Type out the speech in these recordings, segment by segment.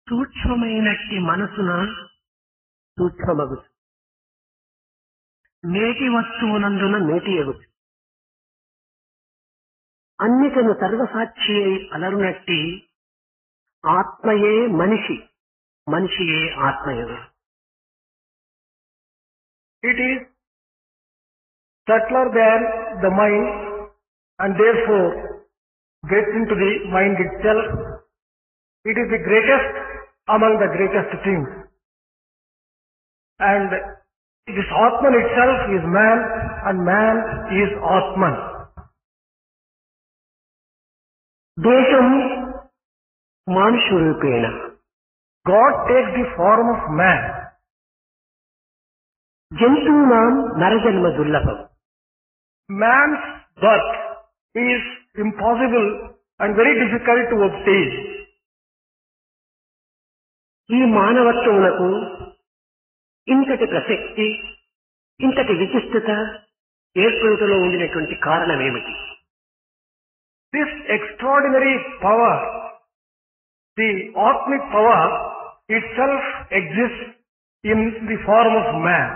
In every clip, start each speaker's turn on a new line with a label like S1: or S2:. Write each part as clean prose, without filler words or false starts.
S1: సూక్ష్మమైనట్టి మనసున సూక్ష్మమగుచు, మేటి వస్తువునందున మేటి ఎగుచు, అన్నిటను సర్వసాక్షి అయి అలరునట్టి ఆత్మయే మనిషి, మనిషియే ఆత్మయగు.
S2: It is subtler than the mind and therefore gets into the mind itself. It is the greatest among the greatest things. And this Atman itself is man and man is Atman.
S1: దేశం మానుషరూపేణ,
S2: God takes the form of man.
S1: జంతువునాం నరజన్మ దుర్లభం.
S2: Man's birth is impossible and very difficult to obtain.
S1: ఈ మానవత్వమునకు ఇంతటి ప్రసక్తి, ఇంతటి విశిష్టత ఏర్పడుటలో ఉండినటువంటి కారణమేమిటి?
S2: This extraordinary power, the Atmic power itself exists in the form of man.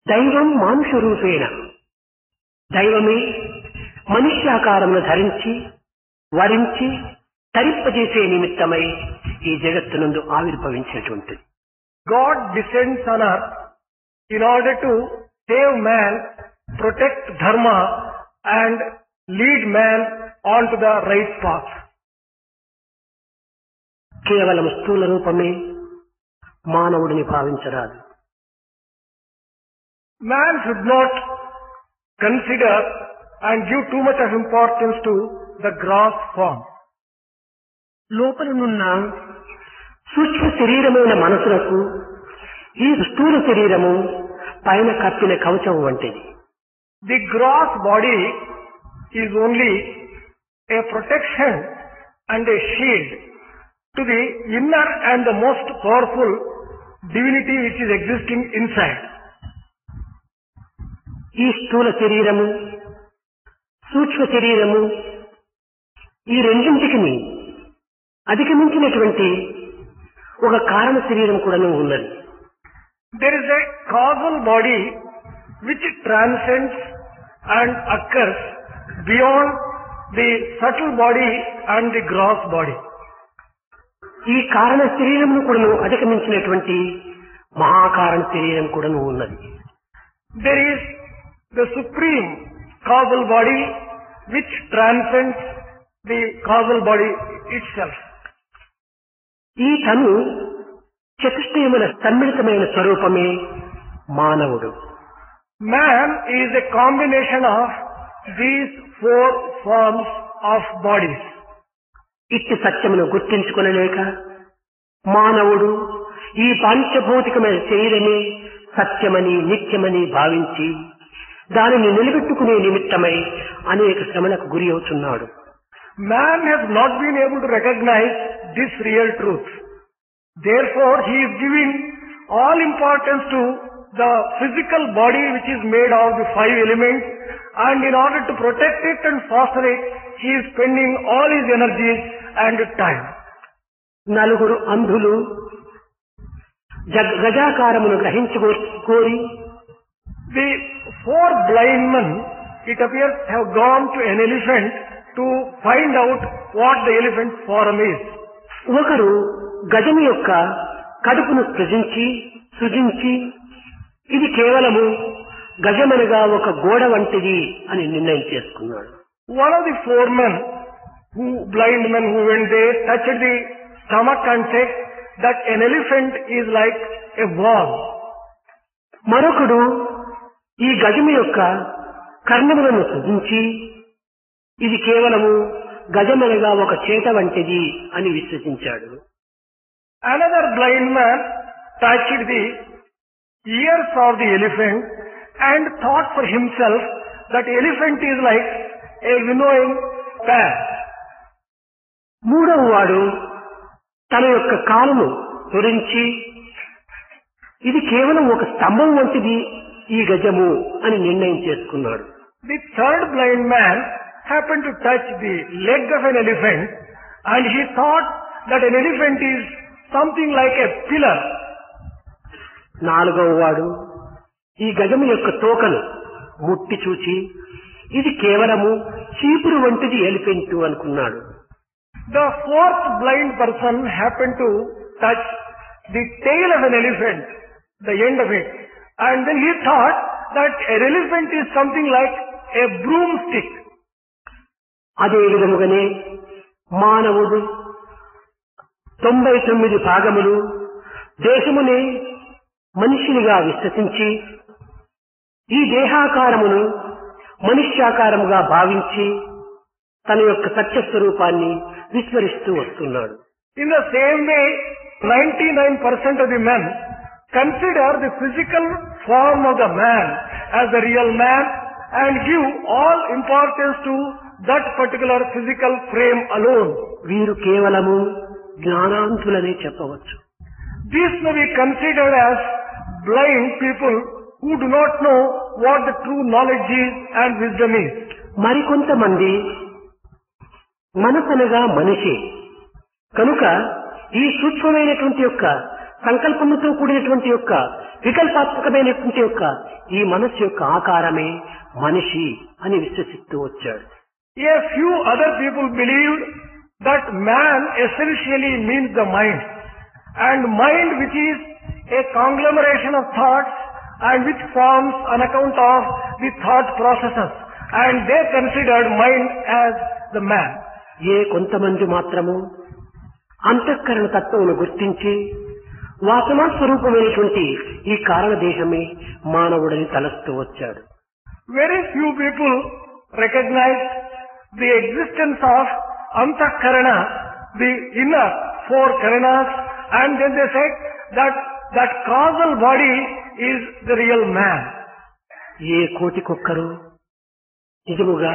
S1: దైవం మానుషరూపేణ, దైవమే మనుష్యాకారమును ధరించి వరించి తరింపజేసే నిమిత్తమై ఈ జగత్తునందు ఆవిర్భవించినటువంటిది.
S2: God descends on earth in order to save man, protect dharma and lead man onto the right path.
S1: కేవలం స్థూల రూపమే మానవుడిని భావించరాదు.
S2: Man should not consider and give too much of importance to the gross form.
S1: లోపలనున్న సూక్ష్మ శరీరమైన మనసులకు ఈ స్థూల శరీరము పైన కప్పిన కవచం వంటిది.
S2: The gross body is only a protection and a shield to the inner and the most powerful divinity which is existing inside.
S1: ఈ స్థూల శరీరము సూక్ష్మ శరీరము ఈ రెండింటికి అధిగమించినటువంటి ఒక కారణ శరీరం కూడా ఉన్నది.
S2: There is a causal body which transcends and occurs beyond the subtle body and the gross body.
S1: ఈ కారణ శరీరమును కూడా అధిగమించినటువంటి మహాకారణ శరీరం కూడా ఉన్నది.
S2: There is the supreme causal body which transcends the causal body itself.
S1: ఈ తను చతుష్టయముల సమ్మిళితమైన స్వరూపమే మానవుడు.
S2: Man is a combination of these four forms of bodies.
S1: ఇట్టి సత్యమును గుర్తించుకొనలేక మానవుడు ఈ పంచభౌతికమైన శరీరమే సత్యమని నిత్యమని భావించి దానిని నిలబెట్టుకునే నిమిత్తమై అనేక శ్రమలకు గురి అవుతున్నాడు.
S2: Man has not been able to recognize this real truth. Therefore, he is giving all importance to the physical body which is made of the five elements, and in order to protect it and foster it, he is spending all his energies and time.
S1: నలుగురు అంధులు గజాకారమును గ్రహించుకోరి
S2: The four blind men, it appears, have gone to an elephant to find out what the elephant's form is.
S1: ఒకరు గజము యొక్క కడుపును సృజించి ఇది కేవలము గజమనగా ఒక గోడ వంటిది అని నిర్ణయం చేసుకున్నాడు.
S2: One of the four men, blind men who went there, touched the stomach and said that an elephant is like a wall.
S1: మరొకడు ఈ గజము యొక్క కర్ణములను సృజించి ఇది కేవలము గజమనగా ఒక చేట వంటిది అని విశ్వసించాడు.
S2: Another blind man touched the ears of the elephant and thought for himself that elephant is like a winnowing pan.
S1: మూడవ వాడు తన యొక్క కాలును తురించి ఇది కేవలం ఒక స్తంభం వంటిది ఈ గజము అని నిర్ణయం చేసుకున్నాడు.
S2: The third blind man happened to touch the leg of an elephant and he thought that an elephant is something like a pillar.
S1: నాలుగవ వాడు ఈ గజము యొక్క తోకను ముట్టి చూచి ఇది కేవలము చీపురు వంటిది ఎలిఫెంట్ అనుకున్నాడు.
S2: The fourth blind person happened to touch the tail of an elephant, the end of it, and then he thought that an elephant is something like a broomstick.
S1: అదే విధముగానే మానవుడు 99 భాగములు దేశమునే మనిషినిగా విశ్వసించి ఈ దేహాకారమును మనుష్యాకారముగా భావించి తన యొక్క సత్యస్వరూపాన్ని విస్మరిస్తూ వస్తున్నాడు.
S2: In the same way, 99% of the men consider the physical form of the man as the real man and give all importance to that particular physical frame alone.
S1: వీరు కేవలము జ్ఞానాంతులనే చెప్పవచ్చు.
S2: These may be considered as blind people who do not know what the true knowledge is and wisdom is.
S1: మరికొంతమంది మనసనగా మనిషి కనుక ఈ సూక్ష్మమైనటువంటి యొక్క సంకల్పముతో కూడినటువంటి యొక్క వికల్పాత్మకమైనటువంటి యొక్క ఈ మనస్సు యొక్క ఆకారమే మనిషి అని విశ్వసిస్తూ వచ్చాడు.
S2: A few other people believed that man essentially means the mind, and mind which is a conglomeration of thoughts and which forms on account of the thought processes, and they considered mind as the man.
S1: ఏ కొంతమంది మాత్రము అంతఃకరణ తత్వమును గుర్తించి వాసనా స్వరూపమైనటువంటి ఈ కారణదేశమే మానవుడని తలస్తూ వచ్చాడు.
S2: Very few people recognize the existence of Antahkarana, the inner four karanas, and then they said that causal body is the real man.
S1: ఏ కోటికొక్కరు నిజముగా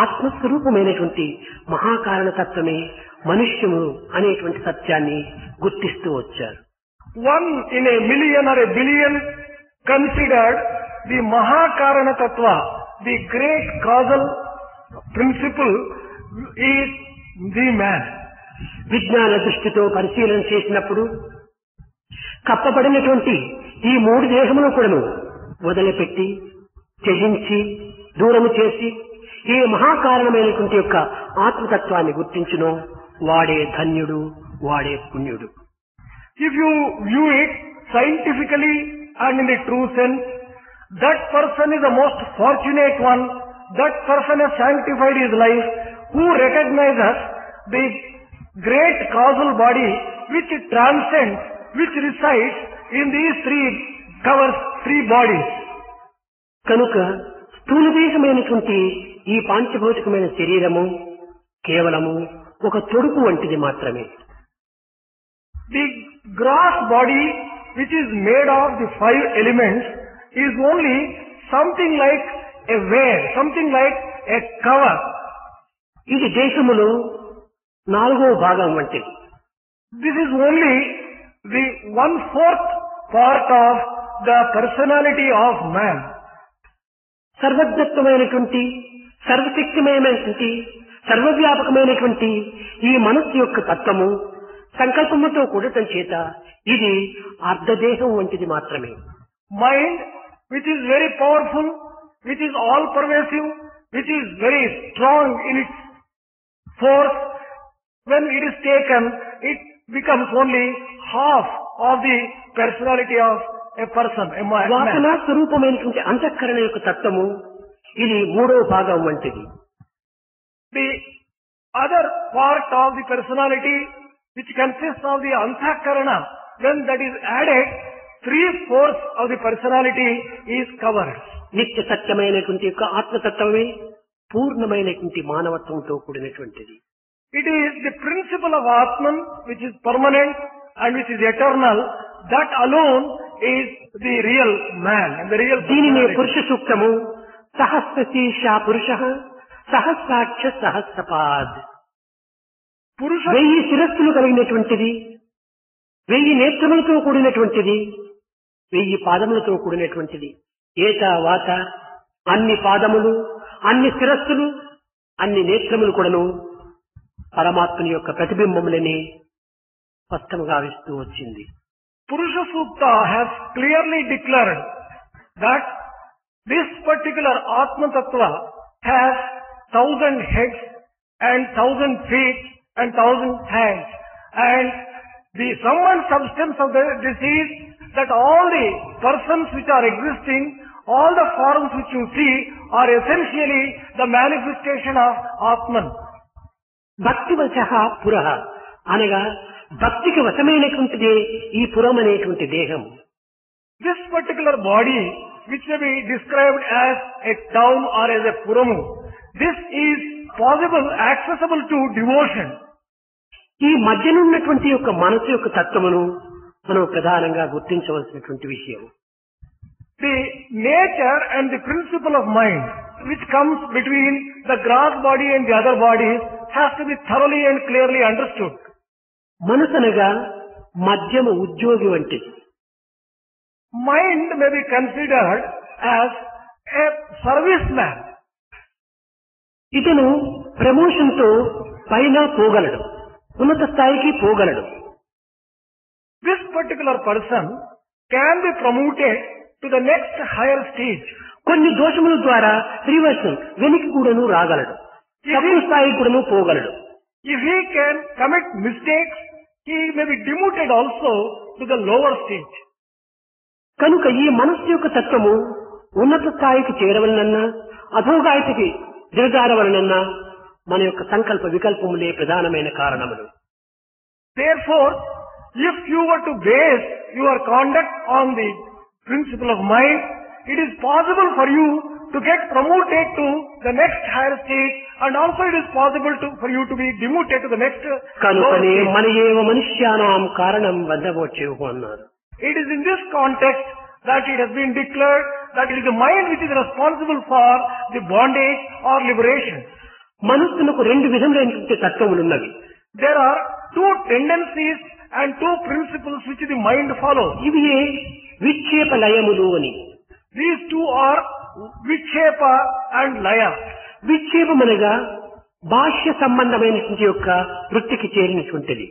S1: ఆత్మస్వరూపమైనటువంటి మహాకారణ తత్వమే మనుష్యము అనేటువంటి సత్యాన్ని గుర్తిస్తూ వచ్చారు.
S2: One in a million or a billion considered the Mahakarana Tattva, the great causal principle is the man.
S1: విజ్ఞాన దృష్టితో పరిశీలన చేసినప్పుడు కప్పబడినటువంటి ఈ మూడు దేహములను కూడాను వదిలిపెట్టి త్యజించి దూరము చేసి ఈ మహాకారణమైనటువంటి యొక్క ఆత్మతత్వాన్ని గుర్తించునో వాడే ధన్యుడు, వాడే పుణ్యుడు.
S2: If you view it scientifically and in the true sense, that person is the most fortunate one. That person has sanctified his life who recognizes the great causal body which transcends, which resides in these covers three bodies.
S1: కనుక స్థూల దేశమైనటువంటి ఈ పాంచభౌతికమైన శరీరము కేవలము ఒక తొడుపు వంటిది మాత్రమే.
S2: The gross body which is made of the five elements is only something like a veil, something like a cover.
S1: ఇది దేశములో 4వ భాగం వంటిది.
S2: This is only the 1/4 part of the personality of man.
S1: సర్వజ్ఞత్వమైనటువంటి సర్వశక్తిమయమైనటువంటి సర్వవ్యాపకమైనటువంటి ఈ మనస్సు యొక్క తత్వము సంకల్పముతో కూడటం చేత ఇది అర్ధదేహం వంటిది మాత్రమే.
S2: Mind which is very powerful, which is all pervasive, which is very strong in its force, when it is taken, it becomes only half of the personality of a person, a man.
S1: వాసనా స్వరూపమైనటువంటి అంతఃకరణ యొక్క తత్వము ఇది 3వ భాగం వంటిది.
S2: The other part of the personality which consists of the Antahkarana, when that is added, 3/4 of the personality is covered.
S1: నిత్య సత్యమైనటువంటి యొక్క ఆత్మతత్వమే పూర్ణమైనటువంటి మానవత్వంతో కూడినటువంటిది.
S2: It is the principle of Atman which is permanent and which is eternal. That alone is the real man and the real
S1: దీనినే
S2: personality.
S1: పురుష సూక్తము సహస్రశీర్ష పురుష సహస్రాక్ష సహస్రపాద్.
S2: Purusha
S1: 1000 శిరస్సులు కలిగినటువంటిది, 1000 నేత్రములతో కూడినటువంటిది, 1000 పాదములతో కూడినటువంటిది. ఏత వాత అన్ని పాదములు, అన్ని శిరస్సులు, అన్ని నేత్రములు కూడాను పరమాత్మని యొక్క ప్రతిబింబములని స్పష్టంగా గావిస్తూ వచ్చింది.
S2: Purusha Sukta has clearly declared that this particular Atma Tattva has 1,000 heads and 1,000 feet and 1,000 hands, and the sum and substance of this is that all the persons which are existing, all the forms which you see are essentially the manifestation of Atman.
S1: భక్తివశః పురః అనగా భక్తికి వశమైనటువంటిదే ఈ పురం అనేటువంటి దేహం.
S2: This particular body, which may be described as a town or as a puramu, this is possible, accessible to devotion.
S1: ఈ మధ్యనున్నటువంటి యొక్క మనసు యొక్క తత్వమును మనం ప్రధానంగా గుర్తించవలసినటువంటి విషయం.
S2: The nature and the principle of mind which comes between the gross body and the other bodies has to be thoroughly and clearly understood.
S1: మనసనగా మధ్యమ ఉద్యోగి వంటిది.
S2: Mind may be considered as a serviceman.
S1: ఇతను promotion తో పైన పోగలడు, ఉన్నత స్థాయికి పోగలడు.
S2: This particular person can be promoted to the next higher stage.
S1: కొన్ని దోషముల ద్వారా రివర్షన్ వెనక్కి కూడాను రాగలడు, తక్కువ స్థాయికి కూడాను పోగలడు.
S2: If he can commit mistakes, he may be demoted also to the lower stage.
S1: కనుక ఈ మనస్సు యొక్క తత్వము ఉన్నత స్థాయికి చేరవలనన్నా అధోగాయతికి దిగజారవలనన్నా మన యొక్క సంకల్ప వికల్పములే ప్రధానమైన కారణములు.
S2: Therefore, if you were to base your conduct on the principle of mind, it is possible for you to get promoted to the next higher stage, and also it is possible for you to be demoted to the next lower
S1: కనుకనే
S2: stage.
S1: మన ఏవ మనుష్యానాం కారణం వదవచ్చేవు అన్నారు.
S2: It is in this context that it has been declared that it is the mind which is responsible for the bondage or liberation.
S1: మనస్సునకు రెండు విధములైనటువంటి తత్వములున్నవి.
S2: There are two tendencies and two principles which the mind follows.
S1: ఇవి విక్షేప లయములు అని.
S2: These two are Vikshepa and Laya.
S1: విక్షేపమనగా బాహ్య సంబంధమైనటువంటి యొక్క వృత్తికి చేరినటువంటిది.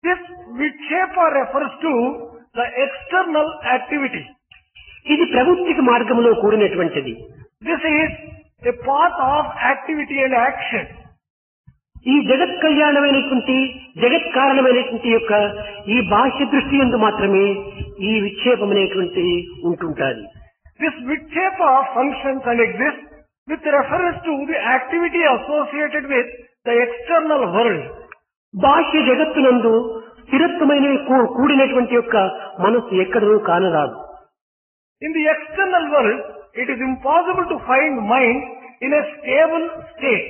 S2: This Vikshepa refers to the external activity.
S1: ఇది ప్రవృత్తికి మార్గంలో కూడినటువంటిది.
S2: This is a path of activity and action.
S1: ఈ జగత్ కళ్యాణమైనటువంటి జగత్ కారణమైనటువంటి యొక్క ఈ బాహ్య దృష్టి యందు మాత్రమే ఈ విక్షేపం అనేటువంటి ఉంటుంటాది.
S2: This Vikshepa functions and exists with reference to the activity associated with the external world.
S1: బాహ్య జగత్తునందు స్థిరత్వమైన కూడినటువంటి యొక్క మనస్సు ఎక్కడనూ కానరాదు.
S2: In the external world, it is impossible to find mind in a stable state.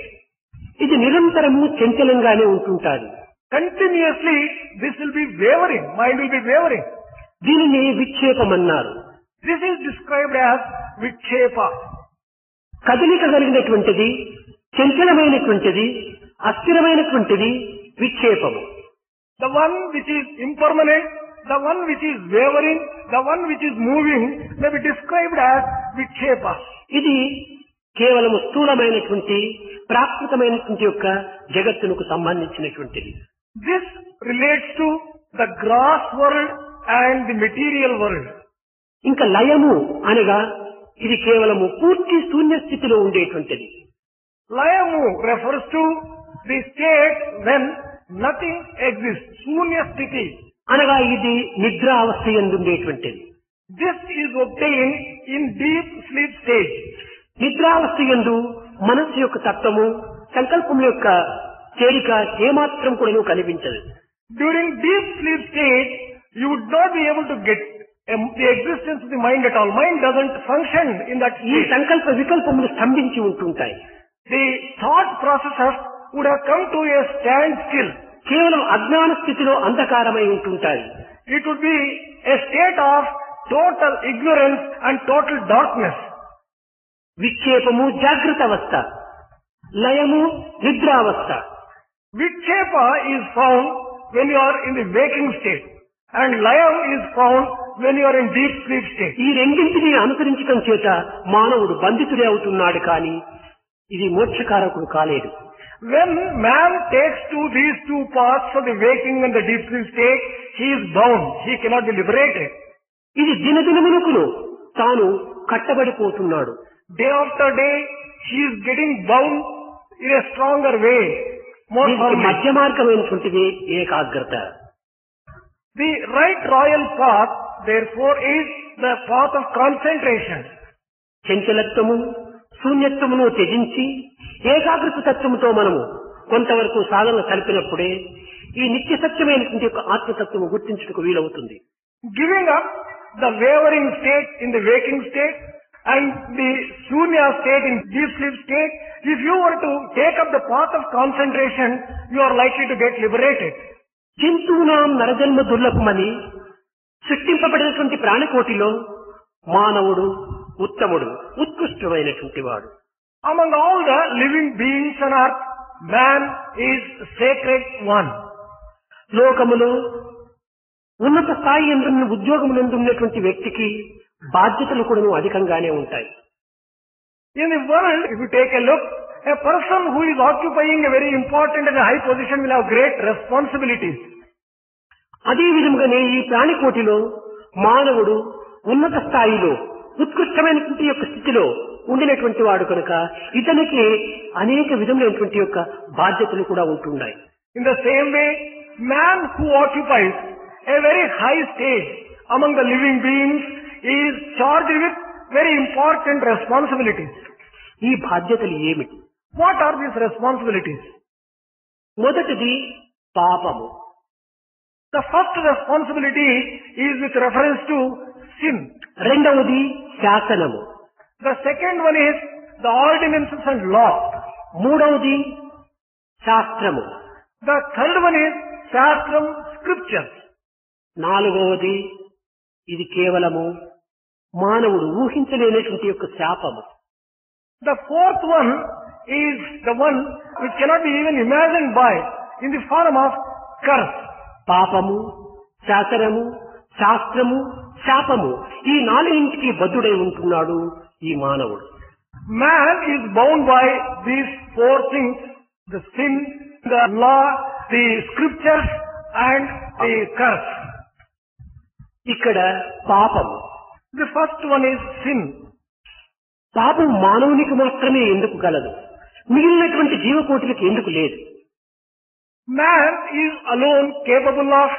S1: ఇది నిరంతరము చంచలంగానే ఉంటుంటాది.
S2: Continuously, this will be wavering. Mind will be wavering.
S1: దీనిని విక్షేపమన్నారు.
S2: This is described as Vikshepa.
S1: కదలిక కలిగినటువంటిది, చంచలమైనటువంటిది, అస్థిరమైనటువంటిది విక్షేపము.
S2: The one which is impermanent, the one which is wavering, the one which is moving may be described as Vikshepa.
S1: ఇది కేవలము స్థూలమైనటువంటి ప్రాకృతమైనటువంటి యొక్క జగత్తునకు సంబంధించినటువంటిది.
S2: This relates to the gross world and the material world.
S1: ఇంకా లయము అనగా ఇది కేవలము పూర్తి శూన్య స్థితిలో ఉండేటువంటిది.
S2: Layamu refers to the state when nothing exists. Shunya sthiti.
S1: అనగా ఇది నిద్రా అవస్థ యందు ఉండేటువంటిది.
S2: This is obtained in deep sleep stage.
S1: నిద్రావస్థ యందు మనస్సు యొక్క తత్వము సంకల్పం యొక్క చేరిక ఏమాత్రం కూడా కనిపించదు.
S2: During deep sleep stage, you would not be able to get the existence of the mind at all. Mind doesn't function in that
S1: ఈ
S2: state.
S1: సంకల్ప వికల్పములు స్తంభించి ఉంటుంటాయి.
S2: The thought processes would have come to a standstill.
S1: కేవలం అజ్ఞాన స్థితిలో అంధకారమై ఉంటుంటాయి.
S2: It would be a state of total ignorance and total darkness.
S1: విక్షేపము జాగృత అవస్థ, లయము నిద్రావస్థ.
S2: Vikshepa is found when you are in the waking state, and Layam is found when you are in deep sleep state.
S1: ఈ రెండింటిని అనుసరించడం చేత మానవుడు బంధితుడే అవుతున్నాడు, కానీ ఇది మోక్షకారకుడు కాలేదు.
S2: When man takes to these two paths of the waking and the deep sleep state, he is bound. He cannot be liberated.
S1: ఇది దినదినమునకును తాను కట్టబడిపోతున్నాడు.
S2: Day after day, he is getting bound in a stronger way, more
S1: దీనికి
S2: firmly.
S1: మధ్య మార్గమైనటువంటిది ఏకాగ్రత.
S2: The right royal path, therefore, is the path of concentration.
S1: చంచలత్వము శూన్యత్వమును త్యజించి ఏకాగ్రత తత్వముతో మనము కొంతవరకు సాధన కలిపినప్పుడే ఈ నిత్య సత్యమైనటువంటి యొక్క ఆత్మతత్వము గుర్తించుటకు వీలవుతుంది.
S2: Giving up the wavering state in the waking state and the shunya state in deep sleep state, if you were to take up the path of concentration, you are likely to get liberated.
S1: జంతువునాం నరజన్మ దుర్లభమని సృష్టింపబడినటువంటి ప్రాణికోటిలో మానవుడు ఉత్తముడు, ఉత్కృష్టమైనటువంటి వాడు.
S2: Among all the living beings on earth, man is sacred one.
S1: లోకములో ఉన్నత స్థాయి ఎందున్న ఉద్యోగమునందు ఉన్నటువంటి వ్యక్తికి బాధ్యతలు కూడా అధికంగానే ఉంటాయి.
S2: In the world, if you take a look, a person who is occupying a very important and a high position will have great responsibilities.
S1: అదే విధముగానే ఈ ప్రాణికోటిలో మానవుడు ఉన్నత స్థాయిలో ఉత్కృష్టమైనటువంటి యొక్క స్థితిలో ఉండినటువంటి వాడు కనుక ఇతనికి అనేక విధములైనటువంటి యొక్క బాధ్యతలు కూడా ఉంటున్నాయి.
S2: In the same way, man who occupies a very high stage among the living beings is charged with very important responsibilities.
S1: ఈ బాధ్యతలు ఏమిటి?
S2: What are these responsibilities?
S1: మొదటిది పాపము.
S2: The first responsibility is with reference to sin.
S1: రెండవది శాసనము.
S2: The second one is the ordinances and law.
S1: మూడవది శాస్త్రము.
S2: The third one is shastram, scriptures.
S1: నాలుగవది ఇది కేవలము మానవుడు ఊహించలేనటువంటి యొక్క శాపము.
S2: The fourth one is the one which cannot be even imagined by in the form of curse.
S1: పాపము, శాసనము, శాస్త్రము, శాపము ఈ నాలుగింటికి బద్ధుడై ఉంటున్నాడు ఈ మానవుడు.
S2: Man is bound by these four things: the sin, the law, the scriptures and the curse.
S1: ఇక్కడ పాపము.
S2: The first one is sin.
S1: పాపం మానవునికి మాత్రమే ఎందుకు గలదు, మిగిలినటువంటి జీవకోటికి ఎందుకు లేదు?
S2: Man is alone capable of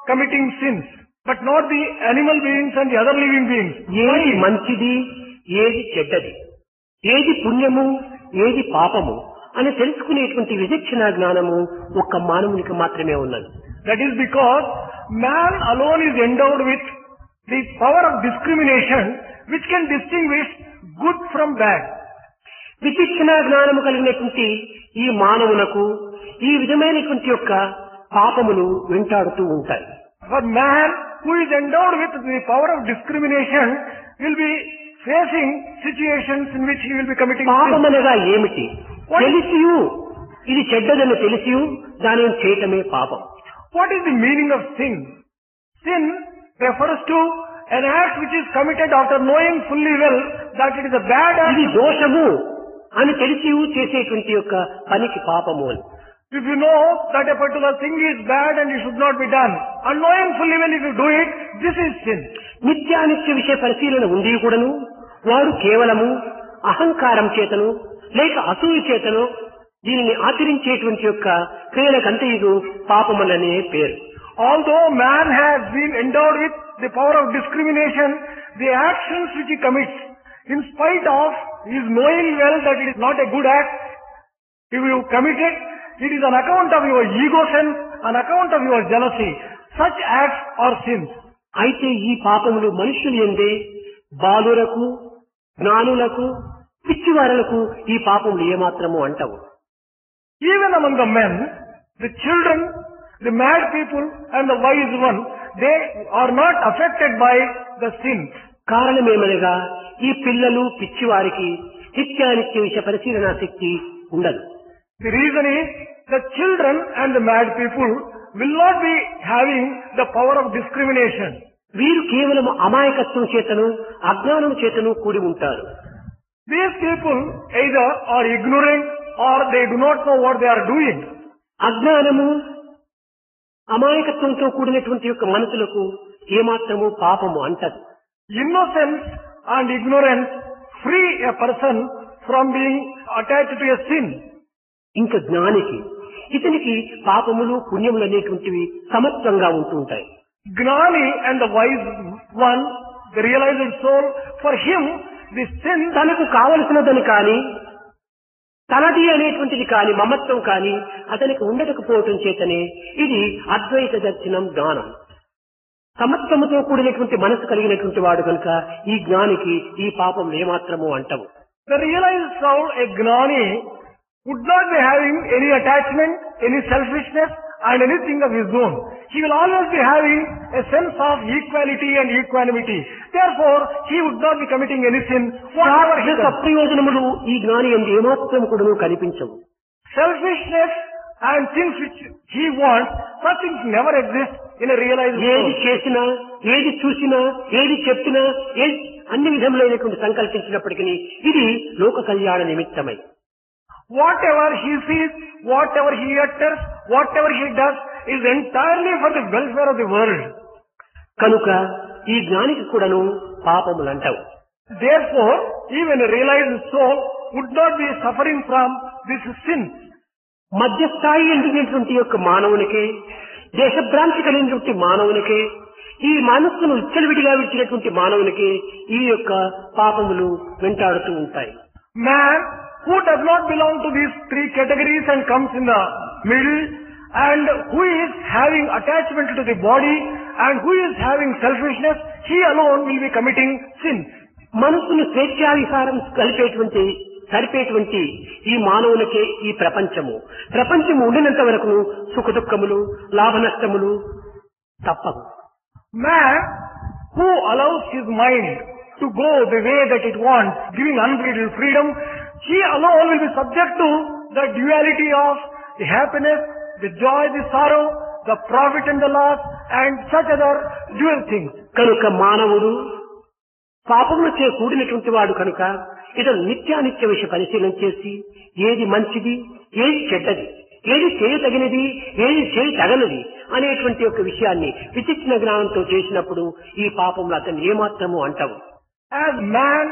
S2: committing sins, but not the animal beings and the other living beings.
S1: ఏది మంచిది, ఏది చెడ్డది, ఏది పుణ్యము, ఏది పాపము అని తెలుసుకునేటువంటి విచక్షణ జ్ఞానము ఒక్క మానవునికి మాత్రమే ఉన్నది.
S2: That is because man alone is endowed with the power of discrimination which can distinguish good from bad.
S1: విచక్షణ జ్ఞానము కలిగినటువంటి ఈ మానవులకు ఈ విధమైనటువంటి యొక్క పాపములు వెంటాడుతూ ఉంటాయి.
S2: For man who is endowed with the power of discrimination will be facing situations in which he will be committing sin.
S1: పాపమనగా ఏమిటి? తెలిసియు ఇది చెడ్డదని తెలిసియు దానిని చేయటమే పాపం.
S2: What is the meaning of sin? Sin refers to an act which is committed after knowing fully well that it is a bad
S1: ఇది
S2: act.
S1: దోషము అని తెలిసియు చేసేటువంటి యొక్క పనికి పాపము అని.
S2: If you know that a particular thing is bad and it should not be done, and knowing fully well if you do it, this is sin.
S1: నిత్యానిత్య విషయ పరిశీలన ఉండి కూడాను వాడు కేవలము అహంకారం చేతను లేక అసూయ చేతను దీనిని ఆచరించేటువంటి యొక్క క్రియలకంతయు పాపములనే పేరు.
S2: Although man has been endowed with the power of discrimination, the actions which he commits, in spite of his knowing well that it is not a good act, if you commit it, it is on account of your ego sense, on account of your jealousy. Such acts are sins.
S1: అయితే ఈ పాపములు మనుషులు ఎందే బాలురకు, జ్ఞానులకు, పిచ్చివారులకు ఈ పాపములు ఏమాత్రము అంటవు.
S2: Even among the men, the children, the mad people and the wise one, they are not affected by the sins.
S1: కారణమేమనగా ఈ పిల్లలు పిచ్చివారికి నిత్యానిత్య విషయ పరిశీలన శక్తి ఉండదు.
S2: The reason is the children and the mad people will not be having the power of discrimination.
S1: వీరు కేవలం అమాయకత్వం చేతను అజ్ఞానం చేతను కూడి ఉంటారు.
S2: These people either are ignorant or they do not know what they are doing.
S1: అజ్ఞానము అమాయకత్వంతో కూడినటువంటి యొక్క మనసులకు ఏమాత్రము పాపము అంటదు.
S2: Innocence and ignorance free a person from being attached to a sin.
S1: ఇంకా జ్ఞానికి ఇతనికి పాపములు పుణ్యములు అనేటువంటివి సమత్వంగా ఉంటుంటాయి.
S2: Gnani and the wise one, the realized soul, for him the sin
S1: తనకు కావలసినదని కానీ తనది అనేటువంటిది కానీ మమత్వం కానీ అతనికి ఉండకపోవటం చేతనే ఇది అద్వైత దర్శనం జ్ఞానం. సమత్వముతో కూడినటువంటి మనసు కలిగినటువంటి వాడు కనుక ఈ జ్ఞానికి ఈ పాపం ఏమాత్రము అంటవు.
S2: the realized soul, a gnani, would not be having any attachment, any selfishness and anything of his own. He will always be having a sense of equality and equanimity. Therefore, he would not be committing any sin, whatever he does.
S1: అప్రయోజనములు ఈ జ్ఞాని ఎందు ఏమాత్రం కూడా కనిపించవు.
S2: Selfishness and things which he wants, such things never exist in a realized
S1: ఏది
S2: soul.
S1: చేసినా ఏది చూసినా ఏది చెప్పినా అన్ని విధములైనటువంటి సంకల్పించినప్పటికీ ఇది లోక కళ్యాణ నిమిత్తమై.
S2: Whatever he sees, whatever he utters, whatever he does is entirely for the welfare of the world.
S1: కనుక ఈ జ్ఞానికి కూడాను పాపములంటావు.
S2: Therefore, even a realized soul would not be suffering from this sin.
S1: మధ్యస్థాయి ఎండినటువంటి యొక్క మానవునికే దేశభ్రాంతి కలిగినటువంటి మానవునికే ఈ మనస్సును విచ్చలవిడిగా విడిచినటువంటి మానవునికి ఈ యొక్క పాపములు వెంటాడుతూ ఉంటాయి.
S2: Man who does not belong to these three categories and comes in the middle, and who is having attachment to the body and who is having selfishness, he alone will be committing sin.
S1: మనస్సును స్వేచ్ఛావిహారం సరిపేటువంటి ఈ మానవునికే ఈ ప్రపంచము ఉండినంత వరకు సుఖ దుఃఖములు లాభ నష్టములు తప్పవు.
S2: Man who allows his mind to go the way that it wants, giving unbridled freedom, he alone will be subject to the duality of the happiness, the joy, the sorrow, the profit and the loss, and such other dual things.
S1: కనుక మానవుడు పాపములచే కూడినటువంటి వాడు కనుక ఇతను నిత్యానిత్య విషయ పరిశీలన చేసి ఏది మంచిది ఏది చెడ్డది ఏది చేయతగినది ఏది చేయతగనది అనేటువంటి ఒక విషయాన్ని విచక్షణ జ్ఞానంతో చేసినప్పుడు ఈ పాపములు అతన్ని ఏమాత్రము అంటవు.
S2: As man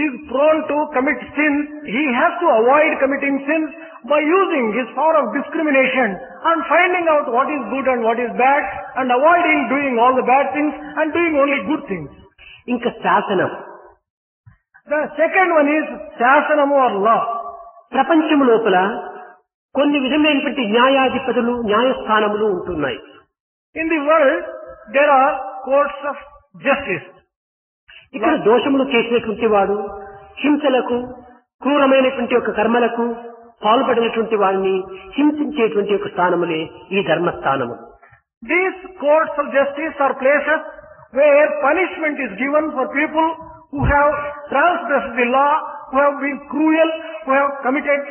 S2: is prone to commit sins, he has to avoid committing sins by using his power of discrimination and finding out what is good and what is bad and avoiding doing all the bad things and doing only good things.
S1: ఇంకా శాసనం.
S2: The second one is శాసనము or law.
S1: ప్రపంచము లోపల కొన్ని విధమైనటువంటి న్యాయాధిపతులు న్యాయస్థానములు ఉంటున్నాయి.
S2: In the world there are courts of justice.
S1: ఇక్కడ దోషములు చేసినటువంటి వాడు హింసలకు క్రూరమైనటువంటి ఒక కర్మలకు పాల్పడినటువంటి వారిని హింసించేటువంటి ఒక స్థానములే ఈ ధర్మస్థానము.
S2: These courts of justice are places where punishment is given for people who have transgressed the law, who have been cruel, who have committed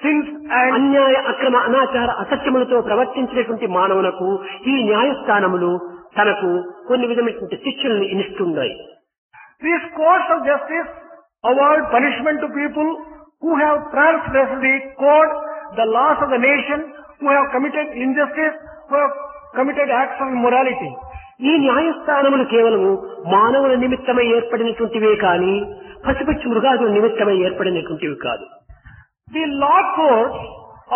S2: sins and
S1: అన్యాయ అక్రమ అనాచార అసత్యములతో ప్రవర్తించినటువంటి మానవులకు ఈ న్యాయస్థానములు తనకు కొన్ని విధమైనటువంటి శిక్షలను ఇస్తున్నాయి.
S2: these courts of justice award punishment to people who have transgressed the code, the laws of the nation, who have committed injustice, who have committed acts of immorality.
S1: ఈ న్యాయస్థానములు కేవలం మానవుల నిమిత్తమై ఏర్పడినటువంటివే కానీ పశుపక్షి మృగాదుల నిమిత్తమై ఏర్పడినటువంటివి కాదు.
S2: The law courts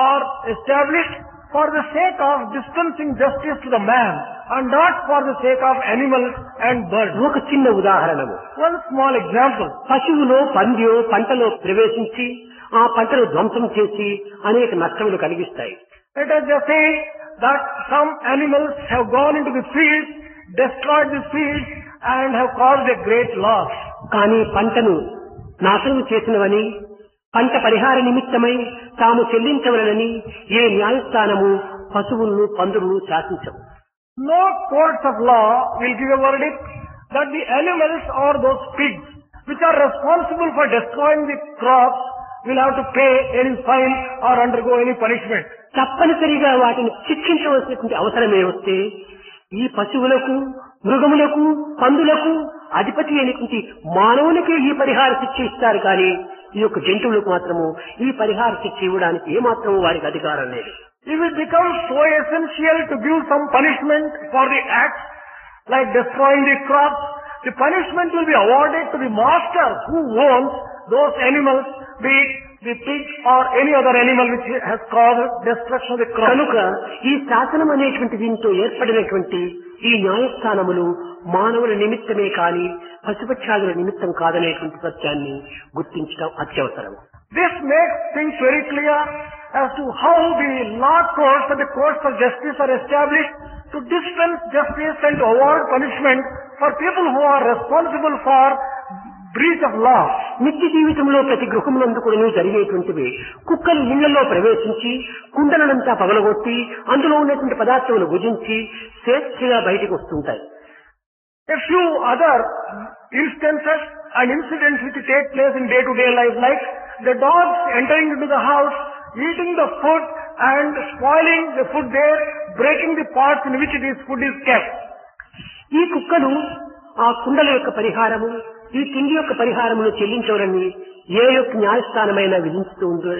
S2: are established for the sake of dispensing justice to the man and not for the sake of animals and birds.
S1: ఒక చిన్న ఉదాహరణము.
S2: One small example.
S1: పశువులో పందియో పంటలో ప్రవేశించి ఆ పంటను ధ్వంసం చేసి అనేక నష్టములు కలిగిస్తాయి.
S2: Let us just say that some animals have gone into the field, destroyed the field and have caused a great loss.
S1: కానీ పంటను నాశనం చేసినవని పంట పరిహార నిమిత్తమై తాము చెల్లించవలనని ఏ న్యాయస్థానము పశువులను పందులను శాసించవు.
S2: No courts of law will give a verdict that the animals or those pigs which are responsible for destroying the crops will have to pay any fine or undergo any punishment.
S1: తప్పనిసరిగా వాటిని శిక్షించవలసినటువంటి అవసరమే వస్తే ఈ పశువులకు మృగములకు పందులకు అధిపతి అయినటువంటి మానవునికే ఈ పరిహార శిక్ష ఇస్తారు కానీ ఈ యొక్క జంతువులకు మాత్రము ఈ పరిహార శిక్ష ఇవ్వడానికి ఏమాత్రము వారికి అధికారం లేదు.
S2: If it becomes so essential to give some punishment for the act, like destroying the crops, the punishment will be awarded to the master who owns those animals, be it the pig or any other animal which has caused destruction of the crop.
S1: కనుక ఈ శాసనం అనేటువంటి దీంతో ఏర్పడినటువంటి ఈ న్యాయస్థానములు మానవుల నిమిత్తమే కాని పశుపక్షాదుల నిమిత్తం కాదనేటువంటి సత్యాన్ని గుర్తించడం అత్యవసరం.
S2: This makes things very clear as to how the law courts and the courts of justice are established to dispense justice and to award punishment for people who are responsible for breach of law.
S1: నిత్య జీవితంలో ప్రతి గృహములందు కూడా జరిగేటువంటివి కుక్కలు ఇళ్లలో ప్రవేశించి కుండలనంతా పగలగొట్టి అందులో ఉన్నటువంటి పదార్థములు భుజించి స్వేచ్ఛగా బయటకు వస్తుంటాయి.
S2: A few other instances and incidents which take place in day-to-day life, like the dogs entering into the house, eating the food and spoiling the food there, breaking the pots in which this food is kept.
S1: ఈ కుక్కలు ఆ కుండల యొక్క పరిహారము ఈ తిండి యొక్క పరిహారమును చెల్లించవలని ఏ యొక్క న్యాయస్థానమైనా విధించుతూ ఉందో?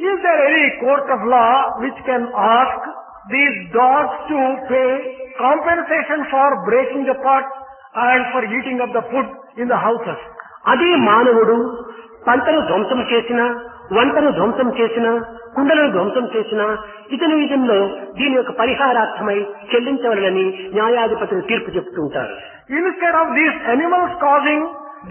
S2: Is there any court of law which can ask these dogs to pay compensation for breaking the pot and for eating of the food in the houses?
S1: అదే మానవుడు పంటను ధ్వంసం చేసిన వంటను ధ్వంసం చేసిన కుండలను ధ్వంసం చేసిన ఇతని విధంలో దీని యొక్క పరిహారార్థమై చెల్లించవలనని న్యాయాధిపతులు తీర్పు చెప్తుంటారు.
S2: Instead of these animals causing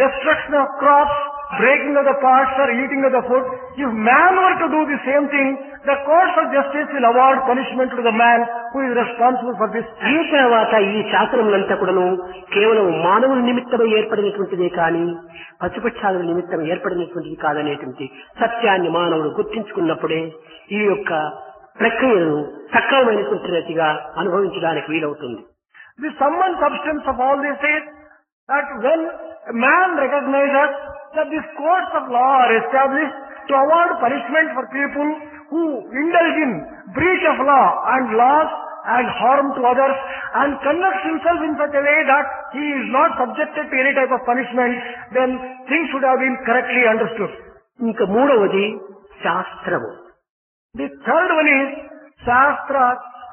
S2: destruction of crops, breaking of the pots or eating of the food, if man were to do the same thing, the courts of justice will award punishment to the man who is responsible for this.
S1: ఈ తర్వాత ఈ శాసనములంతా కూడాను కేవలం మానవుల నిమిత్తమై ఏర్పడినటువంటిదే కానీ పశుపక్షాదుల నిమిత్తం ఏర్పడినటువంటిది కాదనేటువంటి సత్యాన్ని మానవుడు గుర్తించుకున్నప్పుడే ఈ యొక్క ప్రక్రియను సక్రమమైనటువంటి రీతిగా అనుభవించడానికి వీలవుతుంది.
S2: The sum and substance of all this is that when a man recognizes that these courts of law are established to award punishment for people who indulge in breach of law and laws and harm to others and conducts himself in such a way that he is not subjected to any type of punishment, then things should have been correctly understood.
S1: ఇంకా మూడవది శాస్త్రము.
S2: The third one is Shastra,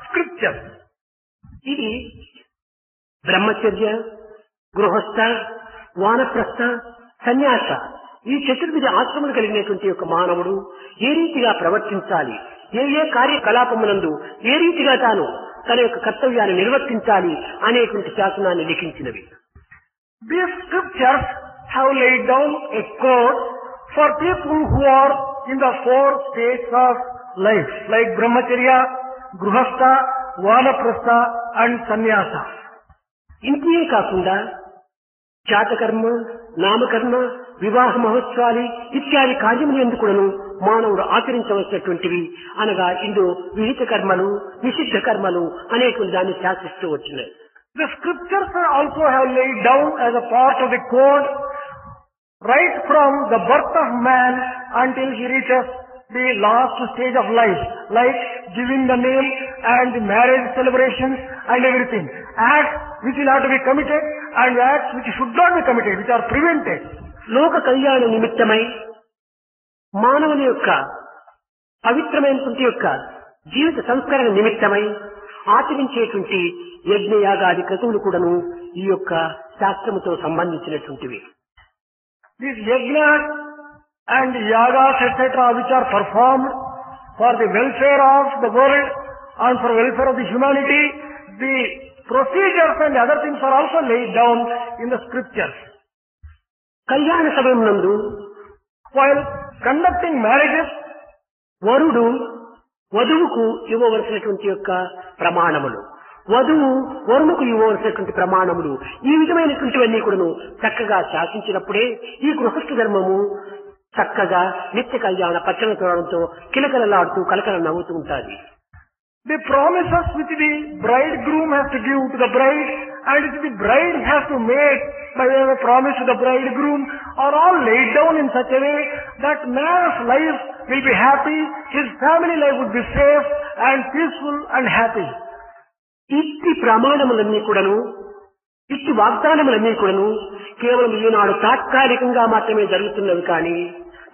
S2: scripture.
S1: ఇది బ్రహ్మచర్య, గృహస్థ, వానప్రస్థ, సన్యాస ఈ చతుర్విధ ఆశ్రములు కలిగినటువంటి యొక్క మానవుడు ఏ రీతిగా ప్రవర్తించాలి, ఏ ఏ కార్యకలాపమునందు ఏ రీతిగా తాను తన యొక్క కర్తవ్యాన్ని నిర్వర్తించాలి అనేటువంటి శాసనాన్ని లిఖించినవి.
S2: These scriptures have laid down a code for people who are in the four states of life, like brahmacharya, gruhastha, vanaprastha and sannyasa.
S1: ఇంతే కాకుండా జాతకర్మ, నామకర్మ, వివాహ మహోత్సవాలు ఇత్యాది కార్యములు ఎందుకును మానవుడు ఆచరించవలసినటువంటివి అనగా ఇందులో విహిత కర్మలు, నిషిద్ధ కర్మలు అనేటువంటి దాన్ని శాసిస్తూ వచ్చినాయి.
S2: The scriptures also have laid down as a part of the code right from the birth of man until he reaches the last stage of life, like giving the name and the marriage celebrations and everything. Acts which will have to be committed and acts which should not be committed, which are prevented.
S1: లోక కళ్యాణ నిమిత్తమై మానవుని యొక్క పవిత్రమైనటువంటి యొక్క జీవిత సంస్కరణ నిమిత్తమై ఆచరించేటువంటి యజ్ఞయాగాది క్రతువులు కూడాను ఈ యొక్క శాస్త్రముతో సంబంధించినటువంటివి.
S2: These yajnas and yagas etc. which are performed for the welfare of the world and for welfare of the humanity, the procedures and other things are also laid down in the scriptures.
S1: కళ్యాణ సమయమునందు
S2: While conducting marriages,
S1: వరుడు వధువుకు ఇవ్వవలసినటువంటి యొక్క ప్రమాణములు, వధువు వరుణుకు ఇవ్వవలసినటువంటి ప్రమాణములు, ఈ విధమైనటువంటివన్నీ కూడాను చక్కగా శాసించినప్పుడే ఈ గృహస్థ ధర్మము చక్కగా నిత్య కళ్యాణ పచ్చన తోరణంతో కిలకలలాడుతూ కలకల నవ్వుతూ ఉంటుంది.
S2: the promises which the bridegroom has to give to the bride and which the bride has to make by way of a promise to the bridegroom are all laid down in such a way that man's life will be happy, his family life would be safe and peaceful and happy.
S1: ఇట్టి ప్రమాణములన్నీ కూడాను ఇట్టి వాగ్దానములన్నీ కూడాను కేవలం ఈనాడు తాత్కాలికంగా మాత్రమే జరుగుతున్నవి కానీ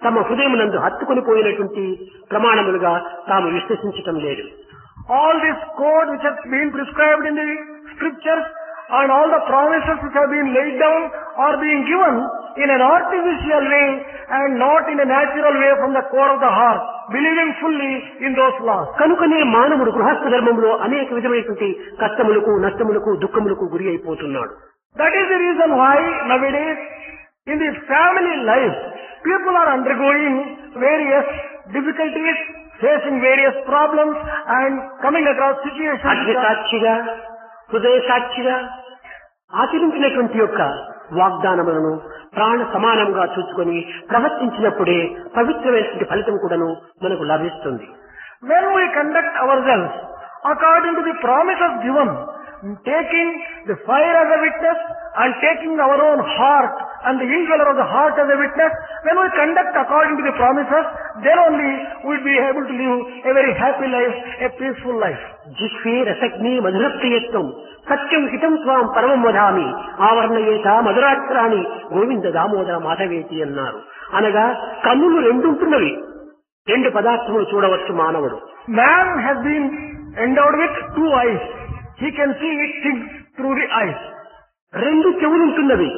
S1: తమ హృదయమునందు హత్తుకొని పోయినటువంటి ప్రమాణములుగా తాము విశ్వసించటం లేదు.
S2: All this code which has been prescribed in the scriptures and all the promises which have been laid down are being given in an artificial way and not in a natural way from the core of the heart, believing fully in those laws.
S1: కనుకనే మానవుడు గృహస్థ ధర్మంలో అనేక విధమైనటువంటి కష్టములకు నష్టములకు దుఃఖములకు గురి అయిపోతున్నాడు.
S2: That is the reason why nowadays in the family life people are undergoing various difficulties, facing various problems and coming across situations.
S1: అగ్ని సాక్షిగా హృదయ సాక్షిగా ఆచరించినటువంటి యొక్క వాగ్దానములను ప్రాణ సమానంగా చూసుకొని ప్రవర్తించినప్పుడే పవిత్రమైనటువంటి ఫలితం కూడాను మనకు లభిస్తుంది.
S2: When we conduct ourselves according to the promises given, taking the fire as a witness and taking our own heart and the indweller of the heart as a witness, when we conduct according to the promises, then only we will be able to live a very happy life, a peaceful life.
S1: జిహ్వే రసగ్ని మధుర ప్రియత్వం సత్యం హితం స్వాం పరమం వదామి ఆవర్ణయేత మధురాక్షరాన్ని గోవింద దామోదర మాధవేతి అన్నారు. అనగా కన్నులు రెండుంటున్నవి, రెండు పదార్థములు చూడవచ్చు మానవుడు.
S2: Man has been endowed with two eyes. He can see things through the eyes.
S1: రెండు చెవులుంటున్నవి,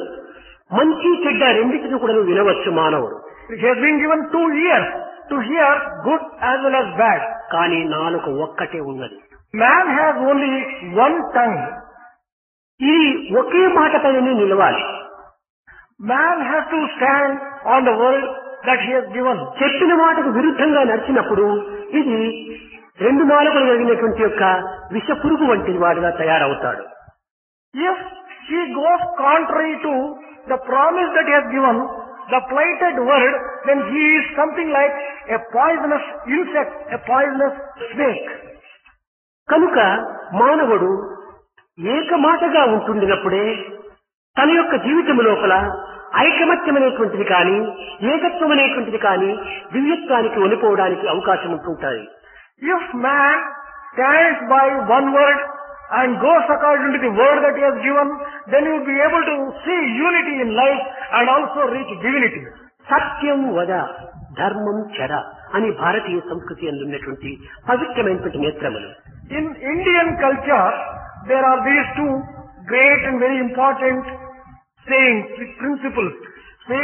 S1: మంచి చెడ్డ రెండింటిని కూడా వినవచ్చు మానవుడు.
S2: He has been given two ears to hear good as well as bad.
S1: కానీ నాలుక ఒక్కటే ఉన్నది.
S2: Man has only one tongue.
S1: ఇది ఒకే మాట పైన నిలవాలి.
S2: Man has to stand on the word that he has given.
S1: చెప్పిన మాటకు విరుద్ధంగా నడిచినప్పుడు ఇది రెండు నాలుకలు కలిగినటువంటి యొక్క విష పురుగు వంటి వాడిగా తయారవుతాడు.
S2: If he goes contrary to the promise that he has given, the plighted word, then he is something like a poisonous insect, a poisonous snake.
S1: కనుక మానవుడు ఏకమాటగా ఉంటుండినప్పుడే తన యొక్క జీవితం లోపల ఐకమత్యమనేటువంటిది కానీ ఏకత్వం అనేటువంటిది కానీ దివ్యత్వానికి ఒలిపోవడానికి అవకాశం ఉంటుంటాయి.
S2: If man stands by one word and goes according to the word that he has given, then he will be able to see unity in life and also reach divinity.
S1: సత్యం వద ధర్మం చర అని భారతీయ సంస్కృతి అందున్నటువంటి పవిత్రమైనటువంటి నేత్రములు.
S2: In Indian culture, there are these two great and very important sayings, principles.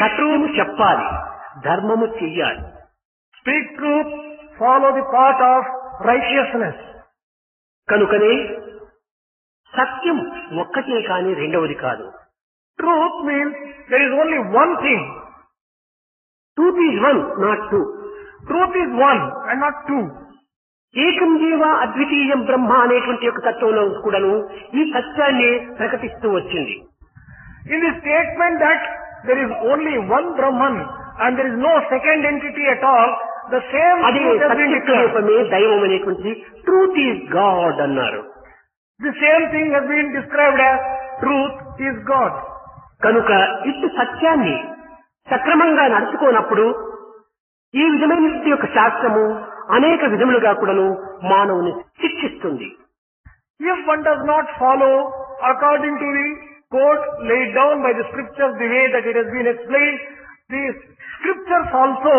S1: సత్యము చెప్పాలి, ధర్మము చెయ్యాలి.
S2: Speak truth, follow the path of righteousness.
S1: కనుకనే సత్యం ఒక్కటే కాని రెండవది కాదు.
S2: Truth means there is only one thing.
S1: Truth is one, not two.
S2: Truth is one and not two.
S1: ఏకం జీవ అద్వితీయం బ్రహ్మ అనేటువంటి యొక్క తత్వంలో కూడాను ఈ సత్యాన్ని ప్రకటిస్తూ వచ్చింది.
S2: In the statement that there is only one Brahman and there is no second entity at all, the same
S1: అదే
S2: truth has been declared.
S1: సత్యస్వరూపమే దైవం అనేటువంటి ట్రూత్ ఈజ్ గాడ్ అన్నారు.
S2: The same thing has been described as truth is God.
S1: కనుక ఇటు సత్యాన్ని సక్రమంగా నడుచుకోనప్పుడు ఈ విధమైన యొక్క శాస్త్రము అనేక విధములుగా కూడాను మానవుని శిక్షిస్తుంది.
S2: If one does not follow according to the code laid down by the scriptures the way that it has been explained, the scriptures also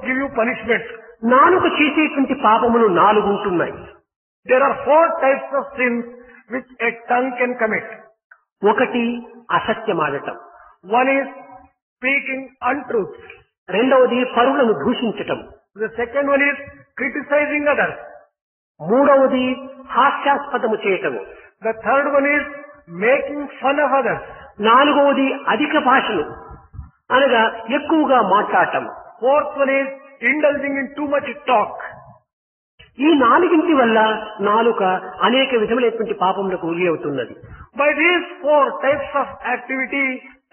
S2: give you punishments.
S1: నాలుక చేసేటువంటి పాపములు 4 ఉంటున్నాయి.
S2: There are 4 types of sins which a tongue can commit.
S1: ఒకటి అసత్యమాడటం,
S2: One is speaking untruth.
S1: రెండవది పరులను దూషించటం,
S2: The second one is criticizing others.
S1: మూడవది హాస్యాస్పదము చేయటము,
S2: The third one is making fun of others.
S1: నాలుగవది అధిక భాషలు అనగా ఎక్కువగా మాట్లాడటం.
S2: Fourth one is indulging in too much talk.
S1: ఈ నాలుగింటి వల్ల నాలుక అనేక విధములైనటువంటి పాపములకు గురి అవుతున్నది.
S2: By these 4 types of activity,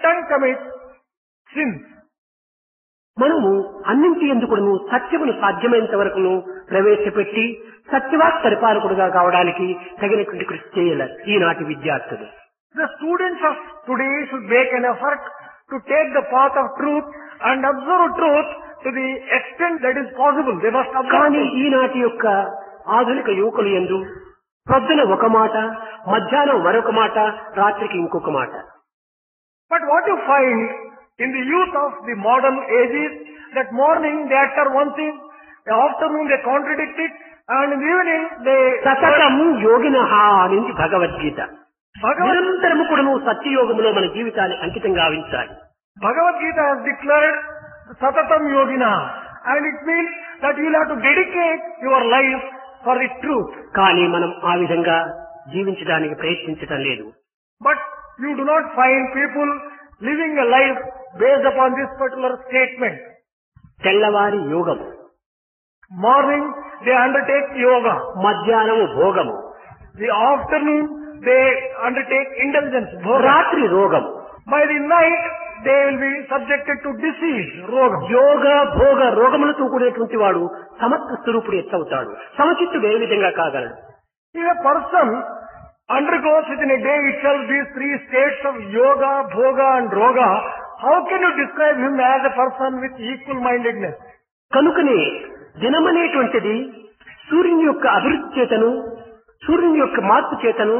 S2: tongue commits sins.
S1: మనము అన్నింటి ఎందుకును సత్యమును సాధ్యమైనంత వరకును ప్రవేశపెట్టి సత్యవాక్ పరిపాలకుడుగా కావడానికి తగినటువంటి కృషి చేయాలి ఈనాటి విద్యార్థులు.
S2: The students of today should make an effort to take the path of truth and observe truth to the extent that is possible. They must observe.
S1: కానీ ఈనాటి యొక్క ఆధునిక యువకులు యందు ప్రొద్దున ఒక మాట, మధ్యాహ్నం మరొక మాట, రాత్రికి ఇంకొక మాట.
S2: But what you find in the youth of the modern age is that morning they utter one thing, the afternoon they contradict it, and in the evening they...
S1: సతతం యోగినః అనేది భగవద్గీత. నిరంతరము కూడా నువ్వు సత్యయోగములో మన జీవితాన్ని అంకితం గావించాలి.
S2: Bhagavad Gita has declared Satatam Yogina, and it means that you will have to dedicate your life for the truth.
S1: కానీ మనం ఆ విధంగా జీవించడానికి ప్రయత్నించటం లేదు.
S2: But you do not find people living a life based upon this particular statement.
S1: తెల్లవారి యోగం,
S2: Morning they undertake yoga.
S1: మధ్యాహ్నము భోగము,
S2: The afternoon they undertake indulgence. Bhoga.
S1: రాత్రి రోగం.
S2: By the night they will be subjected to disease. Roga.
S1: యోగ భోగ రోగములతో కూడేటువంటి వాడు సమత్వ స్వరూపుడు ఎత్తవుతాడు. సమచిత్తుడు ఏ విధంగా కాగలడు?
S2: If a person undergoes within a day itself these three states of yoga, bhoga and roga, how can you describe him as a person with equal mindedness?
S1: కనుకనే దినమనేటువంటిది సూర్యుని యొక్క అభివృద్ధి చేతను, సూర్యుని యొక్క మార్పు చేతను,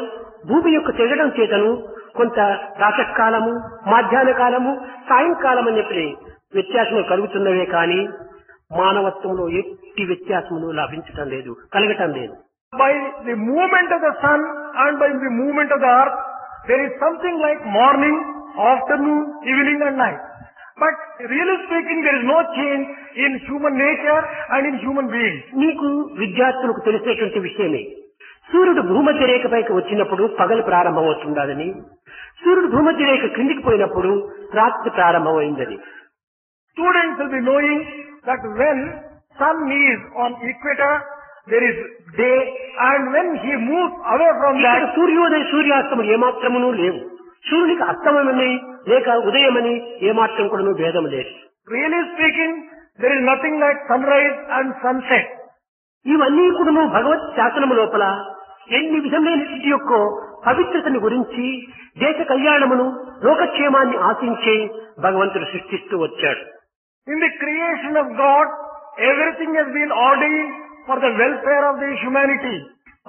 S1: భూమి యొక్క తిరగడం చేతను కొంత ప్రాతకాలము, మధ్యాహ్న కాలము, సాయంకాలం అని చెప్పి వ్యత్యాసములు కలుగుతున్నవే కానీ మానవత్వంలో ఎట్టి వ్యత్యాసములు లభించటం లేదు, కలగటం లేదు.
S2: By the movement of the sun and by the movement of the earth, there is something like morning, afternoon, evening and night. But really speaking, there is no change in human nature and in human beings.
S1: నీకు విద్యార్థులకు తెలిసేటువంటి విషయమే, సూర్యుడు భూమధ్య రేఖపైకి వచ్చినప్పుడు పగలు ప్రారంభమవుతుందని, సూర్యుడు భూమధ్య రేఖ క్రిందికి పోయినప్పుడు రాత్రి ప్రారంభమైందని.
S2: Students will be knowing that when sun is on equator, there is day, and when he moves away from
S1: ఇక్కడ
S2: that,
S1: సూర్యోదయ సూర్యాస్తములు ఏమాత్రమును లేవు. సూర్యునికి అస్తమని లేక ఉదయమని ఏమాత్రం కూడా భేదం లేదు.
S2: really speaking, there is nothing like sunrise and sunset.
S1: ఇవన్నీ కూడా భగవత్ శాసనము లోపల ఎన్ని విధమైనటువంటి యొక్క పవిత్రతను గురించి, దేశ కళ్యాణమును, లోకక్షేమాన్ని ఆశించే భగవంతుడు సృష్టిస్తూ వచ్చాడు.
S2: In the creation of God, everything has been ordained for the welfare of the humanity,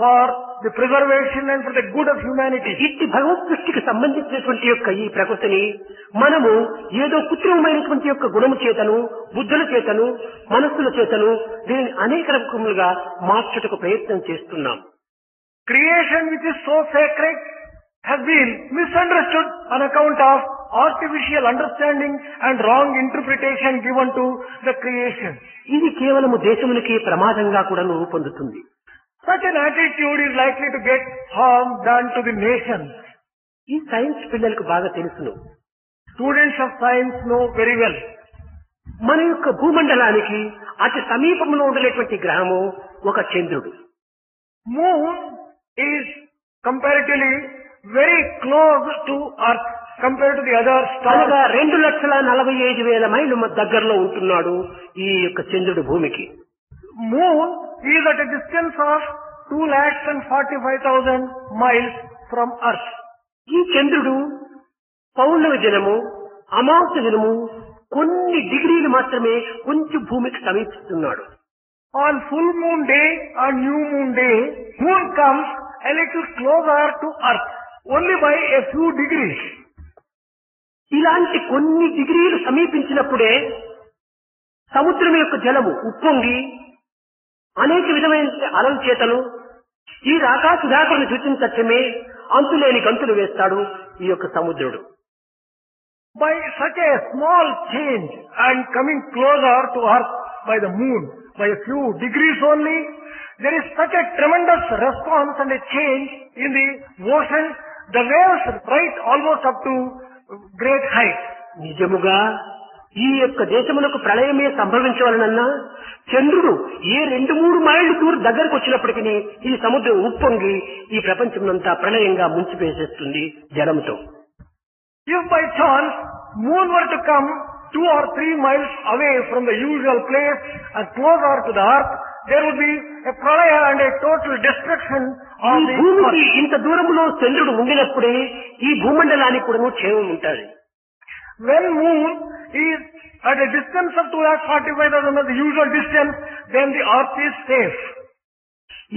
S2: for the preservation and for the good of humanity.
S1: ఇట్టి భగవత్ సృష్టికి సంబంధించినటువంటి యొక్క ఈ ప్రకృతిని మనము ఏదో కృత్రిమమైనటువంటి యొక్క గుణము చేతను, బుద్ధుల చేతను, మనస్సుల చేతను దీనిని అనేక రకములుగా మార్చుటకు ప్రయత్నం చేస్తున్నాం.
S2: Creation which is so sacred has been misunderstood on account of artificial understanding and wrong interpretation given to the creation.
S1: ఇది కేవలము దేశములకి ప్రమాదంగా కూడా రూపొందుతుంది.
S2: Such an attitude is likely to get harm done to the nations.
S1: ఈ science పిల్లలకు బాగా తెలుసును.
S2: Students of science know very well.
S1: మన యొక్క భూమండలానికి అతి సమీపంలో ఉండేటువంటి గ్రహము ఒక చంద్రుడు.
S2: Moon is comparatively very close to Earth compared to the other stars.
S1: అనగా 2,45,000 మైళ్ళు దగ్గరలో ఉంటున్నాడు ఈ యొక్క చంద్రుడు భూమికి.
S2: Moon is at a distance of 2,45,000 miles from Earth.
S1: ఈ చంద్రుడు పౌర్ణమి దినము, అమావాస్య దినము కొన్ని డిగ్రీలు మాత్రమే కొంచెం భూమికి సమీపిస్తున్నాడు.
S2: On full moon day and new moon day, moon comes a little closer to Earth, only by a few degrees.
S1: ఇలాంటి కొన్ని డిగ్రీలు సమీపించినప్పుడే సముద్రం యొక్క జలము ఉప్పొంగి అనేక విధమైన అలల చేతను ఈ రాకాసుధాకులను సూచించటమే అంతులేని గంతులు వేస్తాడు ఈ యొక్క సముద్రుడు.
S2: By such a small change and coming closer to Earth by the moon, by a few degrees only, there is such a tremendous response and a change in the ocean. The waves rise almost up to great height.
S1: నిజముగా ఈ యొక్క దేశమునకు ప్రళయమే సంభవించవలనన్నా చంద్రుడు ఏ 2-3 మైళ్ళు దూరం దగ్గరకు వచ్చినప్పటికీ ఈ సముద్రం ఉప్పొంగి ఈ ప్రపంచమంతా ప్రళయంగా ముంచివేసేస్తుంది జలంతో.
S2: If by chance moon were to come 2 or 3 miles away from the usual place and closer to the earth, there would be a pralaya and a total destruction
S1: ఈ
S2: of the
S1: భూమికి
S2: earth.
S1: ఇంత దూరంలో చంద్రుడు ఉండినప్పుడే ఈ భూమండలానికి కూడా క్షేమం ఉంటుంది.
S2: When moon is at a distance of 2,45,000 of the usual distance, then the earth is safe.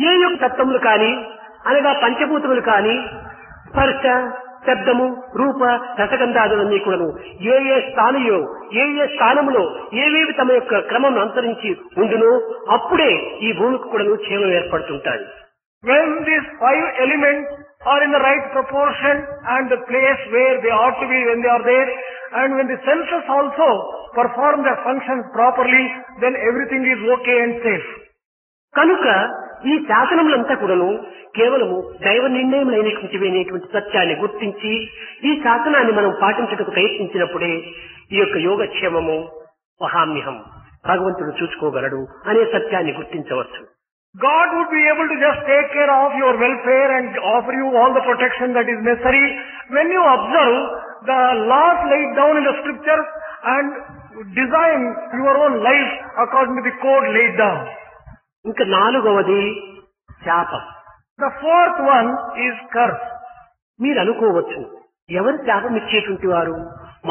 S1: ఏ యొక్క తత్వములు కానీ అనగా పంచభూతములు కాని స్పర్శ, శబ్దము, రూప, రసగంధాదులన్నీ కూడాను ఏ స్థానములో ఏవేవి తమ యొక్క క్రమం అనుసరించి ఉండునో అప్పుడే ఈ భూమికి కూడాను క్షేమం ఏర్పడుతుంటాయి.
S2: When these five elements are in the right proportion and the place where they ought to be when they are there, and when the senses also perform their functions properly, then everything is okay and safe.
S1: కనుక ఈ శాసనములంతా కూడాను కేవలము దైవ నిర్ణయములైనటువంటి సత్యాన్ని గుర్తించి ఈ శాసనాన్ని మనం పాటించడానికి ప్రయత్నించినప్పుడే ఈ యొక్క యోగక్షేమము వహామ్యహం భగవంతుడు చూసుకోగలడు అనే సత్యాన్ని గుర్తించవచ్చు.
S2: God would be able to just take care of your welfare and offer you all the protection that is necessary when you observe the laws laid down in the scriptures and design your own life according to the code laid down.
S1: ఇంకా నాలుగవది శాపం.
S2: The fourth one is curse.
S1: మీరు అనుకోవచ్చు, ఎవరు శాపం ఇచ్చేటువంటి వారు?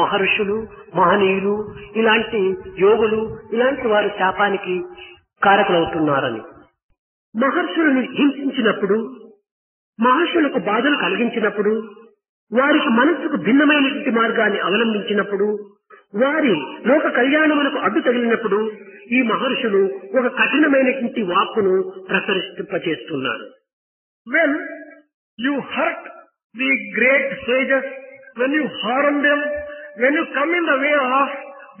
S1: మహర్షులు, మహనీయులు, ఇలాంటి యోగులు, ఇలాంటి వారు శాపానికి కారకులవుతున్నారని. మహర్షులను హింసించినప్పుడు, మహర్షులకు బాధలు కలిగించినప్పుడు, వారికి మనస్సుకు భిన్నమైనటువంటి మార్గాన్ని అవలంబించినప్పుడు, వారి లోక కళ్యాణములకు అడ్డు తగిలినప్పుడు ఈ మహర్షులు ఒక కఠినమైనటువంటి వాక్కును ప్రసరింపచేస్తున్నారు.
S2: When you hurt the great sages, when you harm them, when you come in the way of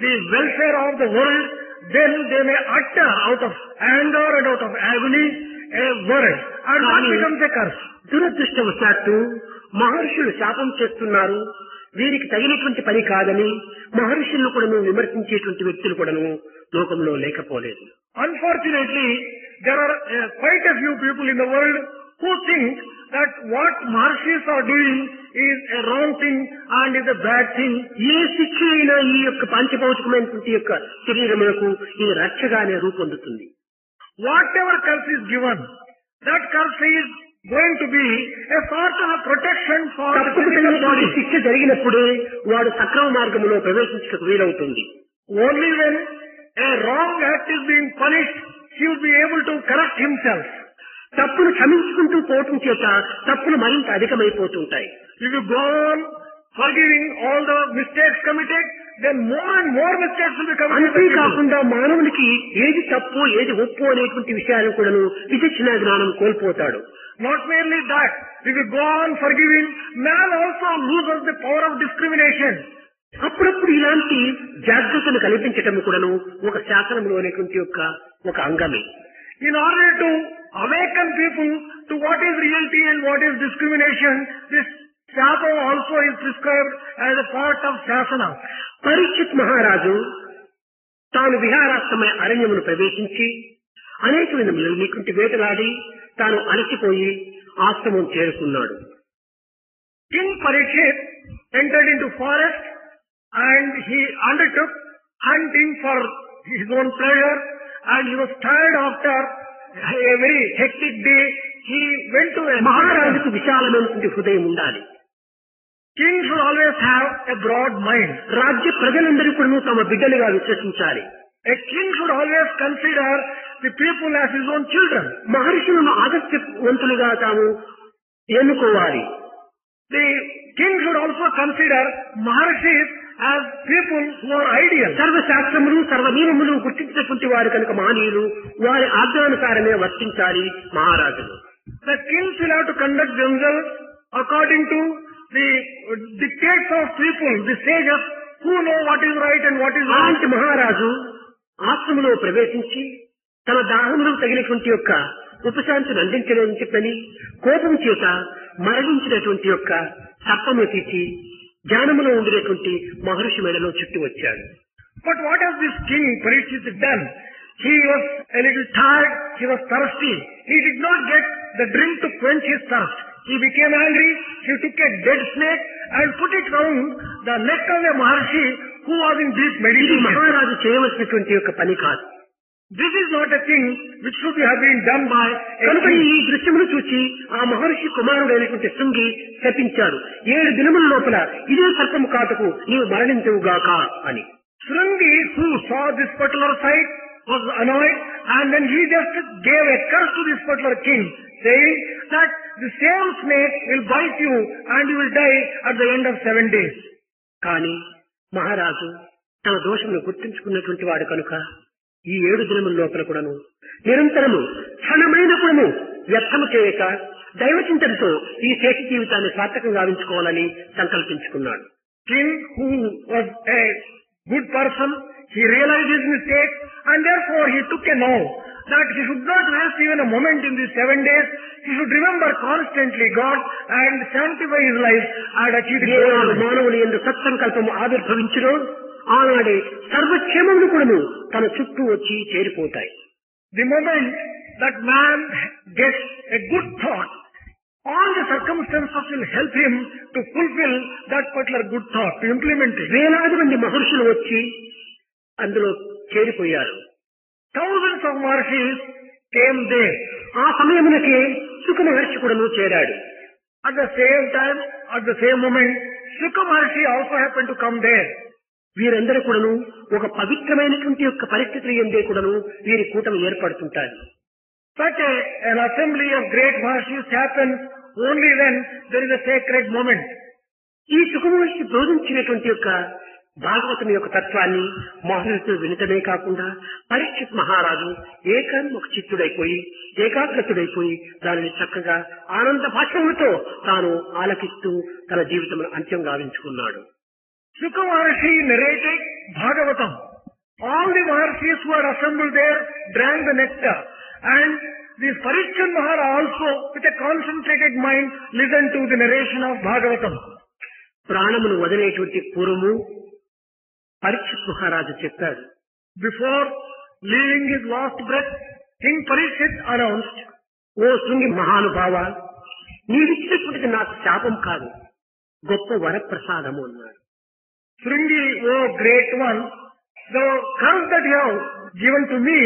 S2: the welfare of the world, then they may utter out of anger and out of agony a word, and that becomes a curse.
S1: దురదృష్టవశాత్తు మహర్షులు శాపం చేస్తున్నారు, వీరికి తగినటువంటి పని కాదని మహర్షులను కూడా విమర్శించేటువంటి వ్యక్తులు కూడాను లోకంలో లేకపోలేదు.
S2: Unfortunately, there are quite a few people in the world who think that what Maharshis are doing is a wrong thing and is a bad thing.
S1: ఏ శిక్ష అయినా ఈ యొక్క పాంచభౌతికమైనటువంటి యొక్క శరీరములకు ఇది రక్షగానే రూపొందుతుంది.
S2: Whatever curse is given, that curse is going to be a sort of a protection for the physical body.
S1: శిక్ష జరిగినప్పుడే వాడు సక్రమ మార్గంలో ప్రవేశించడానికి వీలవుతుంది.
S2: Only when a wrong act is being punished, he will be able to correct himself.
S1: తప్పును క్షమించుకుంటూ పోవటం చేత తప్పులు మరింత అధికమైపోతుంటాయి.
S2: If you go on forgiving all the mistakes committed, then more and more mistakes will be committed.
S1: అంతేకాకుండా మానవునికి ఏది తప్పు ఏది ఒప్పు అనేటువంటి విషయాలు కూడాను విచక్షణ జ్ఞానం కోల్పోతాడు.
S2: Not merely that, if you go on forgiving, man also loses the power of discrimination.
S1: అప్పుడప్పుడు ఇలాంటి జాగ్రత్తను కల్పించటం కూడాను ఒక శాసనంలో అనేటువంటి ఒక అంగమే.
S2: In order to awaken people to what is reality and what is discrimination, this shapa also is prescribed as a part of shasana.
S1: Parikshit మహారాజు తాను విహారాశ్రమ అరణ్యమును ప్రవేశించి అనేక విధములైనటువంటి వేటలాడి తాను అలసిపోయి ఆశ్రమం చేరుకున్నాడు.
S2: King Parikshit entered into forest and he undertook hunting for his own pleasure, and he was tired after a very hectic day. He went to a
S1: మహారాజుకు విశాలమైనటువంటి హృదయం ఉండాలి.
S2: King should always have a broad mind.
S1: రాజ్య ప్రజలందరూ కూడా తమ బిడ్డలుగా విశ్వసించాలి.
S2: A king should always consider the people as his own children.
S1: మహర్షులను ఆదర్శవంతులుగా తాము ఎన్నుకోవాలి.
S2: The king should also consider Maharshis as people who are ideal.
S1: సర్వశాస్త్రములు సర్వ నియమములు గుర్తించినటువంటి వారు కనుక మహనీయులు వారి ఆజ్ఞానుసారమే వర్తించాలి మహారాజులు.
S2: The kings will have to conduct themselves according to the dictates of people, the sages who know what is right and what is wrong.
S1: అలాంటి మహారాజు ఆశ్రమంలో ప్రవేశించి తన దాహంలో తగినటువంటి యొక్క ఉపశాంతిని అందించలేదని చెప్పని కోపం చేత మరణించినటువంటి యొక్క సర్పము తీసి జ్ఞానములో ఉండినటువంటి మహర్షి మెడలో చుట్టి వచ్చాడు.
S2: But what has this king Parikshit done? He was a little tired, he was thirsty. He did not get the drink to quench his thirst. He became angry, he took a dead snake and put it round the neck of a Maharshi who was in deep meditation.
S1: మహారాజు చేయవలసినటువంటి యొక్క పని కాదు.
S2: This is not a thing which should have been done by a
S1: కనుక
S2: king.
S1: ఈ దృశ్యమును చూసి ఆ మహర్షి కుమారుడైనటువంటి శృంగి శపించాడు, 7 దినముల లోపల ఇదే సర్పము కాటుకు నీవు మరణించవుగాక అని.
S2: Shringi, who saw this particular sight, was annoyed, and then he just gave a curse to this particular king, saying that the same snake will bite you and you will die at the end of 7 days.
S1: కానీ మహారాజు తన దోషమును గుర్తించుకున్నటువంటి వాడు కనుక ఈ 7 దినముల లోపల కూడాను నిరంతరము క్షణమైన కూడాను వ్యర్థము చేయక దైవచింతనతో ఈ శేష జీవితాన్ని సార్థకం గావించుకోవాలని సంకల్పించుకున్నాడు.
S2: King, who was a good person, he realized his mistake and therefore he took a vow that he should not waste even a moment in these 7 days. He should remember constantly God and sanctify his life and achieve the goal.
S1: మానవుని యందు సత్సంకల్పము ఆవిర్భవించును ఆనాడే సర్వక్షేమములు కూడాను తన చుట్టూ వచ్చి చేరిపోతాయి.
S2: The moment that man gets a good thought, all the circumstances will help him to fulfill that particular good thought, to implement it.
S1: వేలాది మంది మహర్షులు వచ్చి అందులో చేరిపోయారు.
S2: Thousands of Maharshis came there.
S1: ఆ సమయమునకే సుఖ మహర్షి కూడాను చేరాడు.
S2: At the same time, at the same moment, Shuka Maharshi also happened to come there.
S1: వీరందరూ కూడాను ఒక పవిత్రమైనటువంటి యొక్క పరిస్థితులు ఎందే కూడాను వీరి కూటమి ఏర్పడుతుంటారు.
S2: Such an assembly of great Maharshis happens only when there is a sacred moment.
S1: ఈ సుఖ మహర్షి బోధించినటువంటి యొక్క భాగవతం యొక్క తత్వాన్ని మహర్షులతో వినటమే కాకుండా పరీక్షిత్ మహారాజు ఏకాన్ముఖ చిత్తుడైపోయి ఏకాగ్రతుడైపోయి దానిని చక్కగా ఆనంద భాషములతో తాను ఆలకిస్తూ తన జీవితంలో అంత్యం గావించుకున్నాడు.
S2: Shuka Maharshi narrated Bhagavatam. All the Maharshis who had assembled there drank the nectar, and this Parikshit Maharaj also with a concentrated mind listened to the narration of Bhagavatam.
S1: ప్రాణమును వదిలేటువంటి పూర్వము పరీక్షిత్ మహారాజు చెప్పాడు.
S2: Before leaving his last breath, King Parikshit announced,
S1: ఓ శృంగి మహానుభావ, నీవిచ్చినటువంటిది నాకు శాపం కాదు, గొప్ప వరప్రసాదము అన్నాడు.
S2: Shringi, O great one, the curse that you have given to me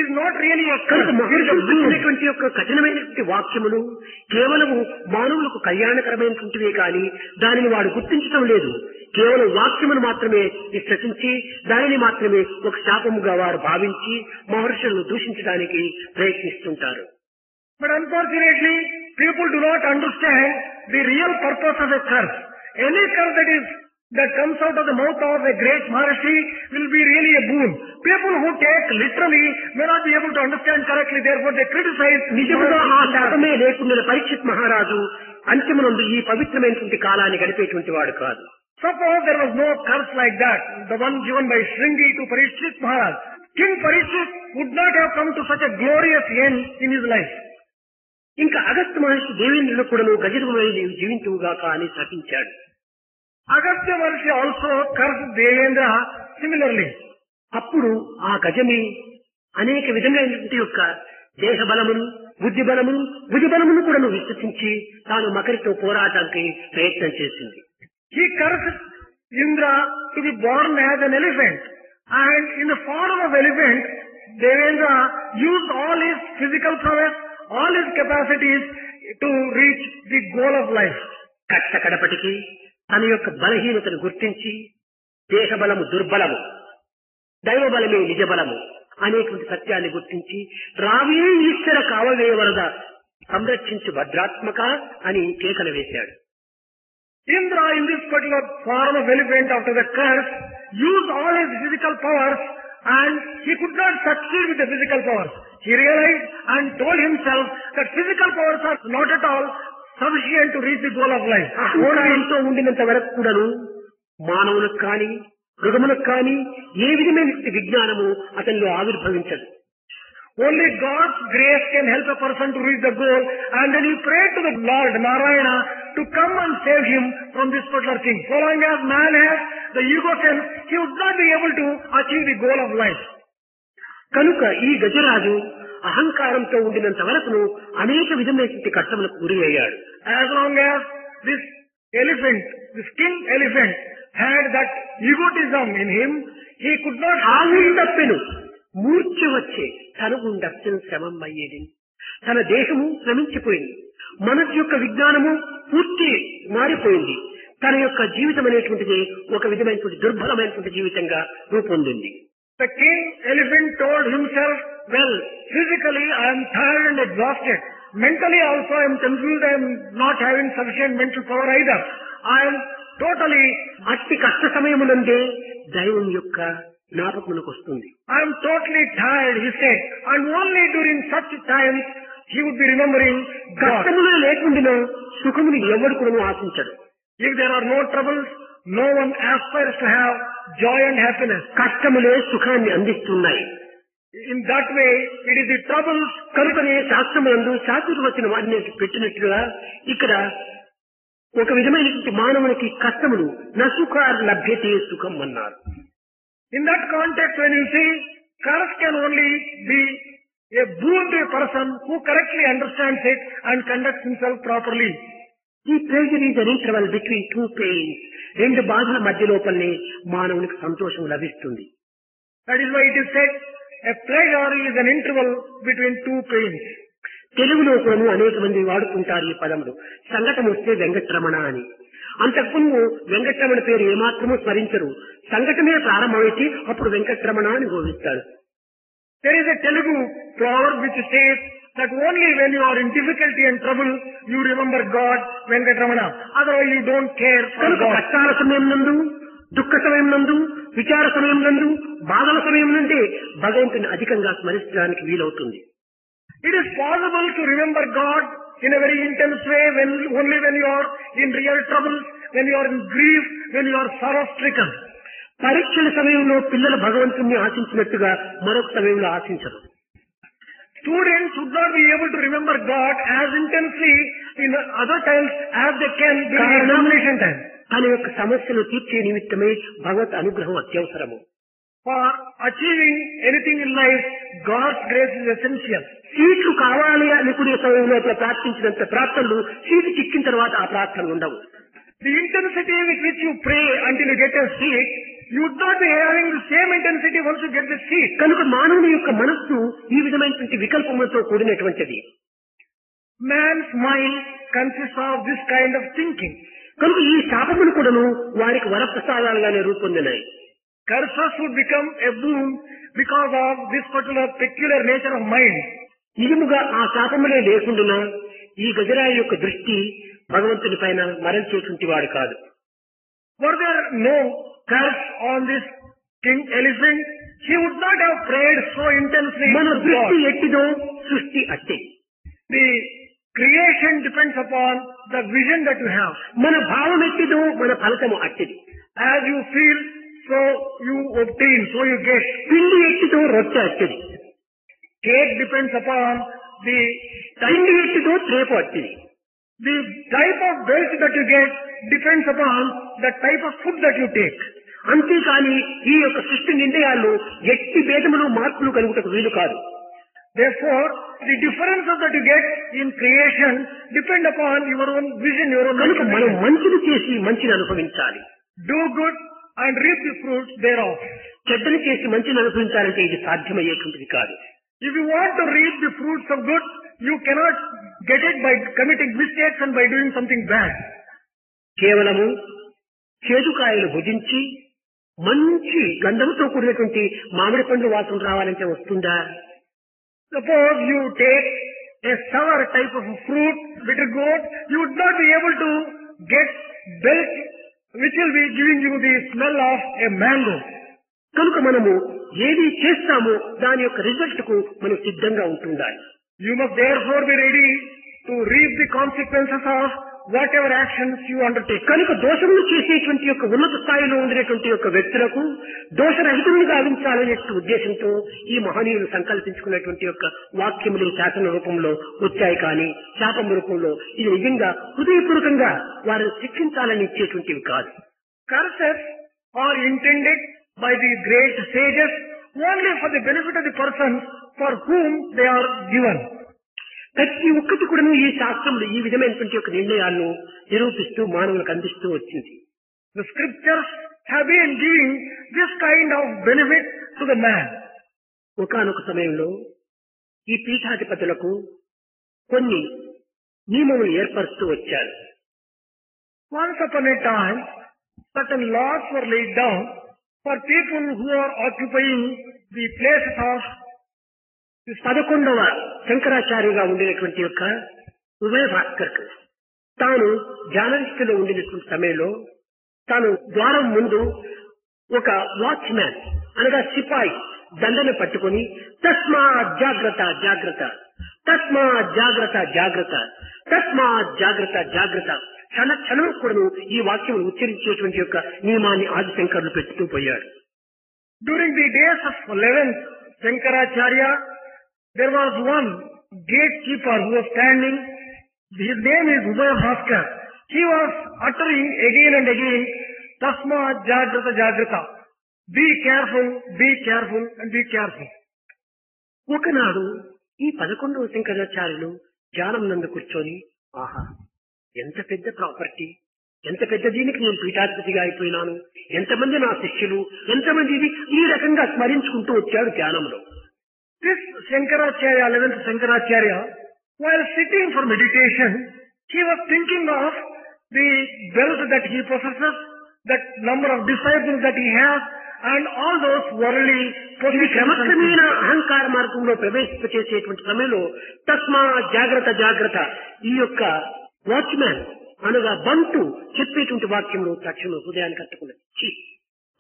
S2: is not really a curse.
S1: మహర్షులటువంటి యొక్క కఠినమైనటువంటి వాక్యములు కేవలము మానవులకు కళ్యాణకరమైనటువంటివే కానీ దానిని వాడు గుర్తించడం లేదు. కేవలం వాక్యమును మాత్రమే విశ్వసించి దానిని మాత్రమే ఒక శాపముగా వారు భావించి మహర్షులను దూషించడానికి ప్రయత్నిస్తుంటారు.
S2: But unfortunately, people do not understand the real purpose of a curse. Any curse that comes out of the mouth of a great Maharshi will be really a boon. People who take literally may not be able to understand correctly, therefore they criticize.
S1: నిజముగా ఆ శాపమే లేకుండా పరీక్షిత్ మహారాజు అంత్యమునందు ఈ పవిత్రమైనటువంటి కాలాన్ని గడిపేటువంటి వాడు కాదు.
S2: Suppose there was no curse like that, the one given by Shringi to Parikshit Maharaj, King Parikshit would not have come to such a glorious end in his life.
S1: ఇంకా అగస్త్య మహర్షి దేవేంద్రుడు కూడాను గజరుమై జీవించుగాక అని శపించాడు.
S2: Agastya Maharshi also cursed Devendra similarly.
S1: అప్పుడు ఆ గజమి అనేక విధమైనటువంటి యొక్క దేహ బలమును బుద్ధి బలమును భుజ బలమును కూడా విశ్వసించి తాను మకరితో పోరాటానికి ప్రయత్నం చేసింది.
S2: He cursed Indra to be born as an elephant, and in the form of elephant, Devendra used all his physical prowess, all his capacities to reach the goal of life.
S1: కడపటికి తన యొక్క బలహీనతను గుర్తించి దేహ బలము దుర్బలము, దైవ బలమే నిజ బలము అనేటువంటి సత్యాన్ని గుర్తించి రావే ఈశ్వర కావవే వరద సంరక్షించు భద్రాత్మక అని కేకలు వేశాడు.
S2: Indra, in this particular form of elephant after the curse, used all his physical powers and he could not succeed with the physical powers. He realized and told himself that physical powers are not at all sufficient to reach the goal of life.
S1: అహంకారంతో ఉండినంత వరకు కూడాను మానవులకు కానీ మృగములకు కానీ ఏ విధమైన విజ్ఞానము అతనిలో ఆవిర్భవించదు.
S2: Only God's grace can help a person to reach the goal, and then he prayed to the Lord Narayana to come and save him from this particular thing. So long as man has the ego sense, he would not be able to achieve the goal of life.
S1: కనుక ఈ గజరాజు అహంకారంతో ఉండినంత వరకును అనేక విధమైనటువంటి కష్టములకు గురి అయ్యాడు.
S2: As long as this elephant, this king elephant, had that egotism in him, he could not
S1: ఆగుండప్పెను మూర్ఛ వచ్చే తనుగుండప్పెను శ్రమం అయ్యేది. తన దేహము శ్రమించిపోయింది, మనసు యొక్క విజ్ఞానము పూర్తి మారిపోయింది. తన యొక్క జీవితం అనేటువంటిది ఒక విధమైనటువంటి దుర్బలమైనటువంటి జీవితంగా రూపొందింది.
S2: The king elephant told himself, well, physically I am tired and exhausted. mentally also I am confused, I am not having sufficient mental power either. I am totally,
S1: అట్టి కష్ట సమయమునందే దైవం యొక్క జ్ఞాపకమునకు వస్తుంది.
S2: I am totally tired, he said, and only during such times he would be remembering God.
S1: కష్టములు లేకుండా సుఖముని ఎవడు కూడా ఆశించడు.
S2: If there are no troubles, no one aspires to have joy and happiness.
S1: కష్టములే సుఖాన్ని అందిస్తున్నాయి.
S2: In that way, it is the troubles.
S1: కనుకనే శాస్త్రములందు శాస్త్రవచనం అన్ని పెట్టినట్లుగా ఇక్కడ ఒక విధమైనటువంటి మానవునికి కష్టములు నసుఖార్ లభ్యతే సుఖం అన్నారు.
S2: In that context, when you see, curse can only be a boon to a person who correctly understands it and conducts himself properly.
S1: ఈ pressure is an interval between two pains. రెండు బాధల మధ్య లోపలనే మానవునికి సంతోషం లభిస్తుంది.
S2: That is why it is said, a pleasure is an interval between two pains.
S1: తెలుగులో కూడా అనేక మంది వాడుతుంటారు ఈ పదములు. సంఘటన వస్తే వెంకటరమణ అని. అంతకుముందు వెంకటరమణ పేరు ఏమాత్రమూ స్మరించరు. సంఘటనే ప్రారంభమైతే అప్పుడు వెంకటరమణ అని గోవిస్తారు.
S2: There is a Telugu proverb which says that only when you are in difficulty and trouble, you remember God, Venkatramana. Otherwise you don't care for
S1: కనుక
S2: God.
S1: కష్టాల సమయం నందు, దుఃఖ సమయం నందు, విచార సమయం నందు, బాధల సమయం నుండి భగవంతుని అధికంగా స్మరించడానికి వీలవుతుంది.
S2: It is possible to remember God in a very intense way only when you are in real trouble, when you are in grief, when you are sorrow stricken.
S1: పరీక్షల సమయంలో పిల్లలు భగవంతుని ఆశించినట్టుగా మరొక సమయంలో ఆశించరు.
S2: Students should not be able to remember God as intensely in other times as they can during examination time.
S1: తన యొక్క సమస్యలు తీర్చే నిమిత్తమై భగవత్ అనుగ్రహం అత్యవసరము.
S2: For achieving anything in life, God's grace is essential.
S1: సీట్లు కావాలి అనుకునే సమయంలో ప్రార్థించినంత ప్రార్థనలు సీటు చిక్కిన తర్వాత ఆ ప్రార్థనలు ఉండవు.
S2: The intensity with which you pray until you get a seat, you would not be having the same intensity once you get the seat.
S1: కనుక మానవుని యొక్క మనస్సు ఈ విధమైనటువంటి వికల్పములతో కూడినటువంటిది.
S2: Man's mind consists of this kind of thinking.
S1: కనుక ఈ శాపములు కూడాను వారికి వరప్రసాదాలుగానే రూపొందినాయి.
S2: Curses would become a boon because of this particular peculiar nature of mind.
S1: నిజముగా ఆ శాపములే లేకుండా ఈ గజరాయి యొక్క దృష్టి భగవంతుని పైన మరల్చేటువంటి వాడు కాదు.
S2: Were there no curse on this king elephant, he would not have prayed so intensely
S1: మన
S2: to
S1: దృష్టి
S2: God.
S1: ఎట్టిదో సృష్టి అట్టే.
S2: The creation depends upon the vision that you have.
S1: మన భావం ఎట్టిదో మన ఫలితము అట్టిది.
S2: As you feel, so you obtain, so you get.
S1: పిండి ఎట్టిదో రొట్టె అట్టిది.
S2: Cake depends upon the
S1: పిండి ఎట్టిదో త్రేపు అట్టిది.
S2: The type of belt that you get depends upon the type of food that you take.
S1: అంతేకాని ఈ యొక్క సృష్టి నిర్ణయాల్లో ఎట్టి భేదములు మార్పులు కలుగుటకు వీలు కాదు.
S2: Therefore, the differences that you get in creation depend upon your own vision, your own
S1: కనుక మనం
S2: understanding.
S1: మంచిని చేసి మంచిని అనుభవించాలి.
S2: Do good and reap the fruits thereof.
S1: చెడ్డని చేసి మంచిని అనుభవించాలంటే ఇది సాధ్యమయ్యేటువంటిది కాదు.
S2: If you want to reap the fruits of good, you cannot get it by committing mistakes and by doing something bad.
S1: కేవలము చేదుకాయలు భుజించి మంచి గంధంతో కూడినటువంటి మామిడి పండ్లు వాసన రావాలంటే వస్తుందా?
S2: Suppose you take a sour type of fruit, bitter gourd, you would not be able to get milk which will be giving you the smell of a mango.
S1: కనుక మనము ఏది చేస్తామో దాని యొక్క రిజల్ట్ కు మనం సిద్ధంగా ఉంటుండాలి.
S2: You must therefore be ready to reap the consequences of whatever actions you undertake.
S1: కనుక దోషములు చేసేటువంటి యొక్క ఉన్నత స్థాయిలో ఉండినటువంటి యొక్క వ్యక్తులకు దోషరహితులను గావించాలనే ఉద్దేశంతో ఈ మహనీయులు సంకల్పించుకున్నటువంటి యొక్క వాక్యములు శాసన రూపంలో వచ్చాయి. కానీ శాపం రూపంలో ఇది నిజంగా హృదయపూర్వకంగా వారిని శిక్షించాలని ఇచ్చేటువంటివి కాదు.
S2: Curses are intended by the great sages only for the benefit of the persons for whom they are given.
S1: ప్రతి ఒక్కటి కూడా ఈ శాస్త్రంలో ఈ విధమైనటువంటి యొక్క నిర్ణయాలను నిరూపిస్తూ మానవులకు అందిస్తూ వచ్చింది.
S2: The scriptures have been giving this kind of benefit to the man.
S1: ఒకానొక సమయంలో ఈ పీఠాధిపతులకు కొన్ని నియమములు ఏర్పరుస్తూ వచ్చారు.
S2: Once upon a time, certain laws were laid down for people who are occupying the places of
S1: 11వ శంకరాచార్యగా ఉండినటువంటి యొక్క ఉభయ భాస్కర్ తాను ధ్యాననిష్టలో ఉండినటువంటి సమయంలో తాను ద్వారం ముందు ఒక వాచ్మ్యాన్ అనగా సిపాయి దండను పట్టుకొని తస్మా జాగ్రత్త జాగ్రత్త, తస్మా జాగ్రత్త జాగ్రత్త, తస్మా జాగ్రత్త జాగ్రత్త క్షణ క్షణం కూడా ఈ వాక్యం ఉచ్చరించేటువంటి యొక్క నియమాన్ని ఆదిశంకరులు పెట్టుతూ పోయాడు.
S2: During the days of 11th Shankaracharya, there was one gatekeeper who was standing. His name is Ubaya Bhaskar. He was uttering again and again, Tasma Jagrata Jagrata. Be careful, be careful and be careful.
S1: ఒకనాడు ఈ 11వ శంకరాచార్యులు ధ్యానం నందు కూర్చొని, ఆహా ఎంత పెద్ద property, ఎంత పెద్ద దీనికి నేను పీఠాధిపతిగా అయిపోయినాను, ఎంతమంది నా శిష్యులు, ఎంతమంది ఇది, ఈ రకంగా స్మరించుకుంటూ వచ్చాడు ధ్యానంలో.
S2: This Shankaracharya, 11th Shankaracharya, while sitting for meditation, he was thinking of the wealth that he possesses, that number of disciples that he has, and all those worldly
S1: ఇది
S2: possessions.
S1: క్రమక్రమేణ అహంకార మార్గంలో ప్రవేశింపచేసేటువంటి సమయంలో తస్మా జాగ్రత్త జాగ్రత్త ఈ యొక్క వాచ్మ్యాన్ అనగా బంటు చెప్పేటువంటి వాక్యంలో తక్షణం హృదయానికి కట్టుకున్నది.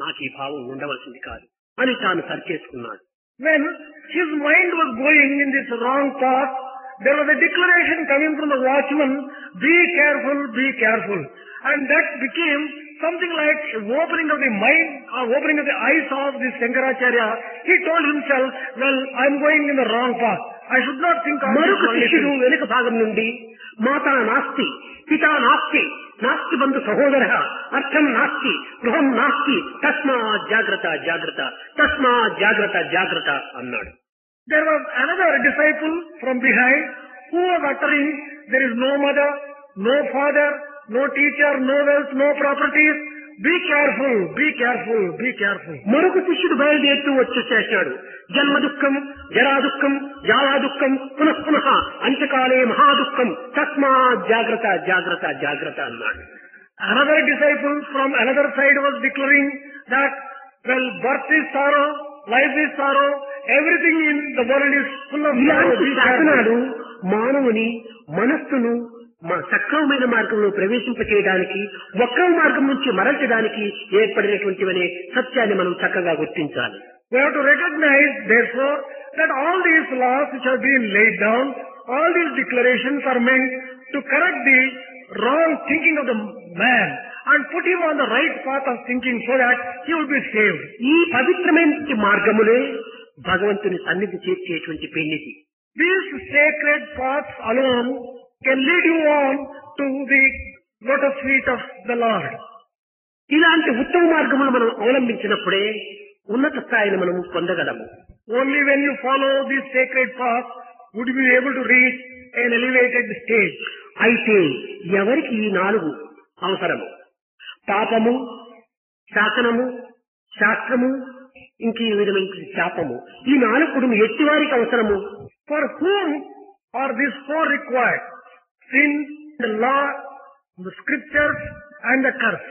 S1: నాకు ఈ భావం ఉండవలసింది కాదు అని తాను సరిచేసుకున్నాడు.
S2: When his mind was going in this wrong path, there was a declaration coming from the watchman, be careful, be careful. And that became something like opening of the mind or opening of the eyes of this Shankaracharya. He told himself, well, I am going in the wrong path. I should not think of
S1: మరొక
S2: this only
S1: శిష్యుడు
S2: thing.
S1: వెనుక భాగం నుండి మాతా నాస్తి, పితా నాస్తి, నాస్తి బంధు సహోదర, అర్థం నాస్తి, గృహం నాస్తి, తస్మా జాగ్రత్త జాగ్రత్త, తస్మా జాగ్రత్త జాగ్రత్త అన్నాడు.
S2: There was another disciple from behind who was uttering, there is no mother, no father, no teacher, no wealth, no properties. Be careful, be careful, be careful.
S1: మరొక శిష్యుడు బయలుదేరుతూ వచ్చేసాడు. జన్మ దుఃఖం, జరా దుఃఖం, జావా దుఃఖం, పునః అంత్యకాలే మహాదుఃఖం, తస్మా జాగ్రత్త జాగ్రత్త జాగ్రత్త అన్నాడు.
S2: Another disciple from another side was declaring that, well, birth is sorrow, life is sorrow, everything in the world is full of sorrow.
S1: ఇలాంటి
S2: Be
S1: శాసనాలు
S2: careful.
S1: మానవుని మనస్సును సక్రమమైన మార్గంలో ప్రవేశింపచేయడానికి, వక్ర మార్గం నుంచి మరల్చడానికి ఏర్పడినటువంటివనే సత్యాన్ని మనం చక్కగా గుర్తించాలి.
S2: We have to recognize, therefore, that all these laws which have been laid down, all these declarations are meant to correct the wrong thinking of the man and put him on the right path of thinking so that he will be saved.
S1: ఈ పవిత్రమైన మార్గములే భగవంతుని సన్నిధి చేర్చేటువంటి పెన్నిది.
S2: These sacred paths alone can lead you on to the lotus feet of the Lord.
S1: ఇలాంటి ఉత్తమ మార్గములు మనం అవలంబించినప్పుడే ఉన్నత స్థాయిని మనం పొందగలము.
S2: Only when you follow this sacred path would you be able to reach an elevated stage.
S1: అయితే ఎవరికి ఈ 4 అవసరము? పాపము, శాసనము, శాస్త్రము, ఇంక ఈ విధమైన శాపము, ఈ 4 కూడా ఎట్టి వారికి అవసరము?
S2: For whom are these 4 required? Sin, the law, the scriptures and the curse.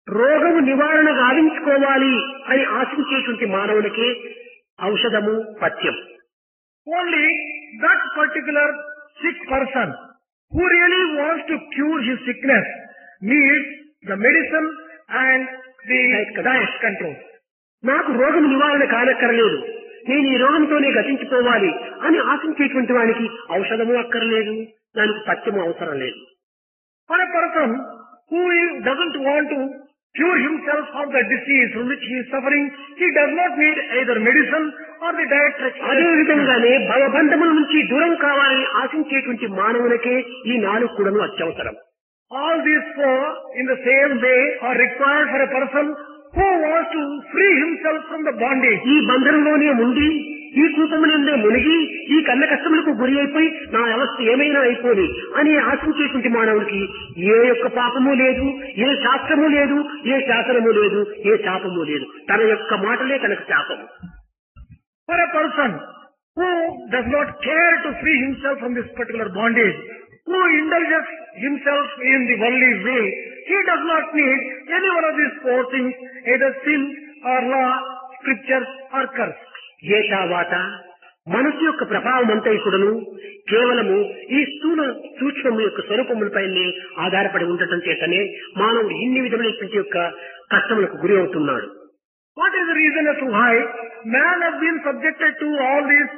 S1: రోగము నివారణ గావించుకోవాలి అని ఆశించేటువంటి మానవులకే ఔషధము, పథ్యం.
S2: Only that particular sick person who really wants to cure his sickness needs the medicine and the diet control.
S1: నాకు రోగం నివారణ కానక్కర్లేదు, నేను ఈ రోగంతోనే గతించిపోవాలి అని ఆశించేటువంటి వానికి ఔషధము అక్కర్లేదు, దానికి పథ్యము అవసరం లేదు.
S2: For a person who doesn't want to cure himself of the disease from which he is suffering, he does not need either medicine or the diet.
S1: అదే విధంగానే భవబంధముల నుంచి దూరం కావాలని ఆశించేటువంటి మానవులకే ఈ 4 కూడాను అత్యవసరం.
S2: All these 4 in the same way are required for a person who wants to free himself from the bondage.
S1: ఈ బంధంలోనే ఉండి, ఈ కూపమునందే మునిగి, ఈ కన్న కష్టములకు గురి అయిపోయి నా అవస్థ ఏమైనా అయిపోయి అని ఆశించేటువంటి మానవుడికి ఏ యొక్క పాపము లేదు, ఏ శాస్త్రము లేదు, ఏ శాసనము లేదు, ఏ శాపము లేదు. తన యొక్క మాటలే తనకు శాపము.
S2: For a person who does not care to free himself from this particular bondage, who indulges himself in the worldly way, he does not need any one of these 4 things, either sin or law, scriptures or curse.
S1: ఏషావాత మనసు యొక్క ప్రభావం అంతా కూడాను కేవలము ఈ స్థూల సూక్ష్మము యొక్క స్వరూపములపైనే ఆధారపడి ఉండటం చేతనే మానవుడు ఇన్ని విధమైనటువంటి యొక్క కష్టములకు గురి అవుతున్నాడు.
S2: What is the reason as to why man has been subjected to all these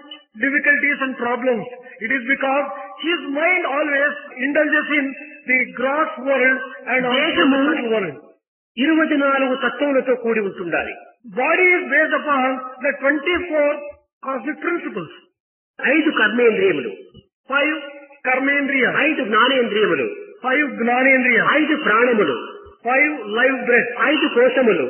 S2: difficulties and problems? It is because his mind always indulges in the gross world and also the subtle world.
S1: 24 తత్వములతో కూడి ఉంటుండాలి.
S2: Body is based upon the 24 cosmic principles.
S1: 5 కర్మేంద్రియములు,
S2: 5 karmendriyas,
S1: 5 జ్ఞానేంద్రియములు,
S2: 5 gnanendriyas,
S1: 5 ప్రాణములు,
S2: 5 life breath,
S1: 5 కోశములు,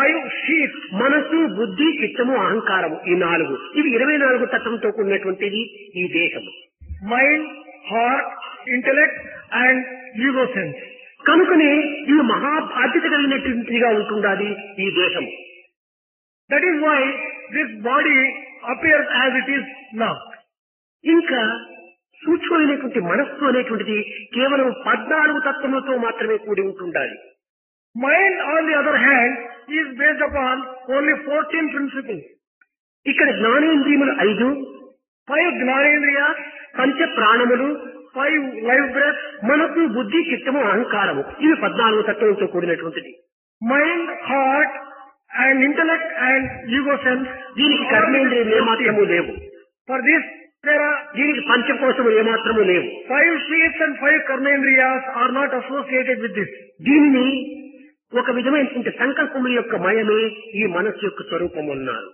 S2: 5 sheaths,
S1: మనసు, బుద్ధి, చిత్తము, అహంకారము, ఈ 4. ఇవి 24 తత్వంతో కూడినటువంటిది ఈ దేహము.
S2: mind, heart, intellect and ego sense.
S1: కనుకనే ఇవి మహా బాధ్యత కలిగినటువంటిదిగా ఉంటుండాలి ఈ దేహము.
S2: That is why this body appears as it is now.
S1: ఇంకా సూక్ష్మమైనటువంటి మనస్సు అనేటువంటిది కేవలం 14 తత్వములతో మాత్రమే కూడి ఉంటుండాలి.
S2: Mind, on the other hand, is based upon only 14 principles.
S1: ఇక్కడ జ్ఞానేంద్రియములు 5,
S2: 5 gnanendriyas,
S1: పంచ ప్రాణములు,
S2: 5 life breaths,
S1: మనసు, బుద్ధి, చిత్తము, అహంకారము, ఇవి 14 తత్వంతో కూడినటువంటిది.
S2: mind, heart and intellect and ego sense.
S1: దీనికి కర్మేంద్రియం ఏమాత్రము లేవు.
S2: For this there are
S1: దీనికి పంచకోశములు ఏమాత్రము లేవు.
S2: 5 sheaths and 5 karmendriyas are not associated with this.
S1: దీనిని ఒక విధమైనటువంటి సంకల్పముల యొక్క మయమే ఈ మనస్సు యొక్క స్వరూపం అన్నారు.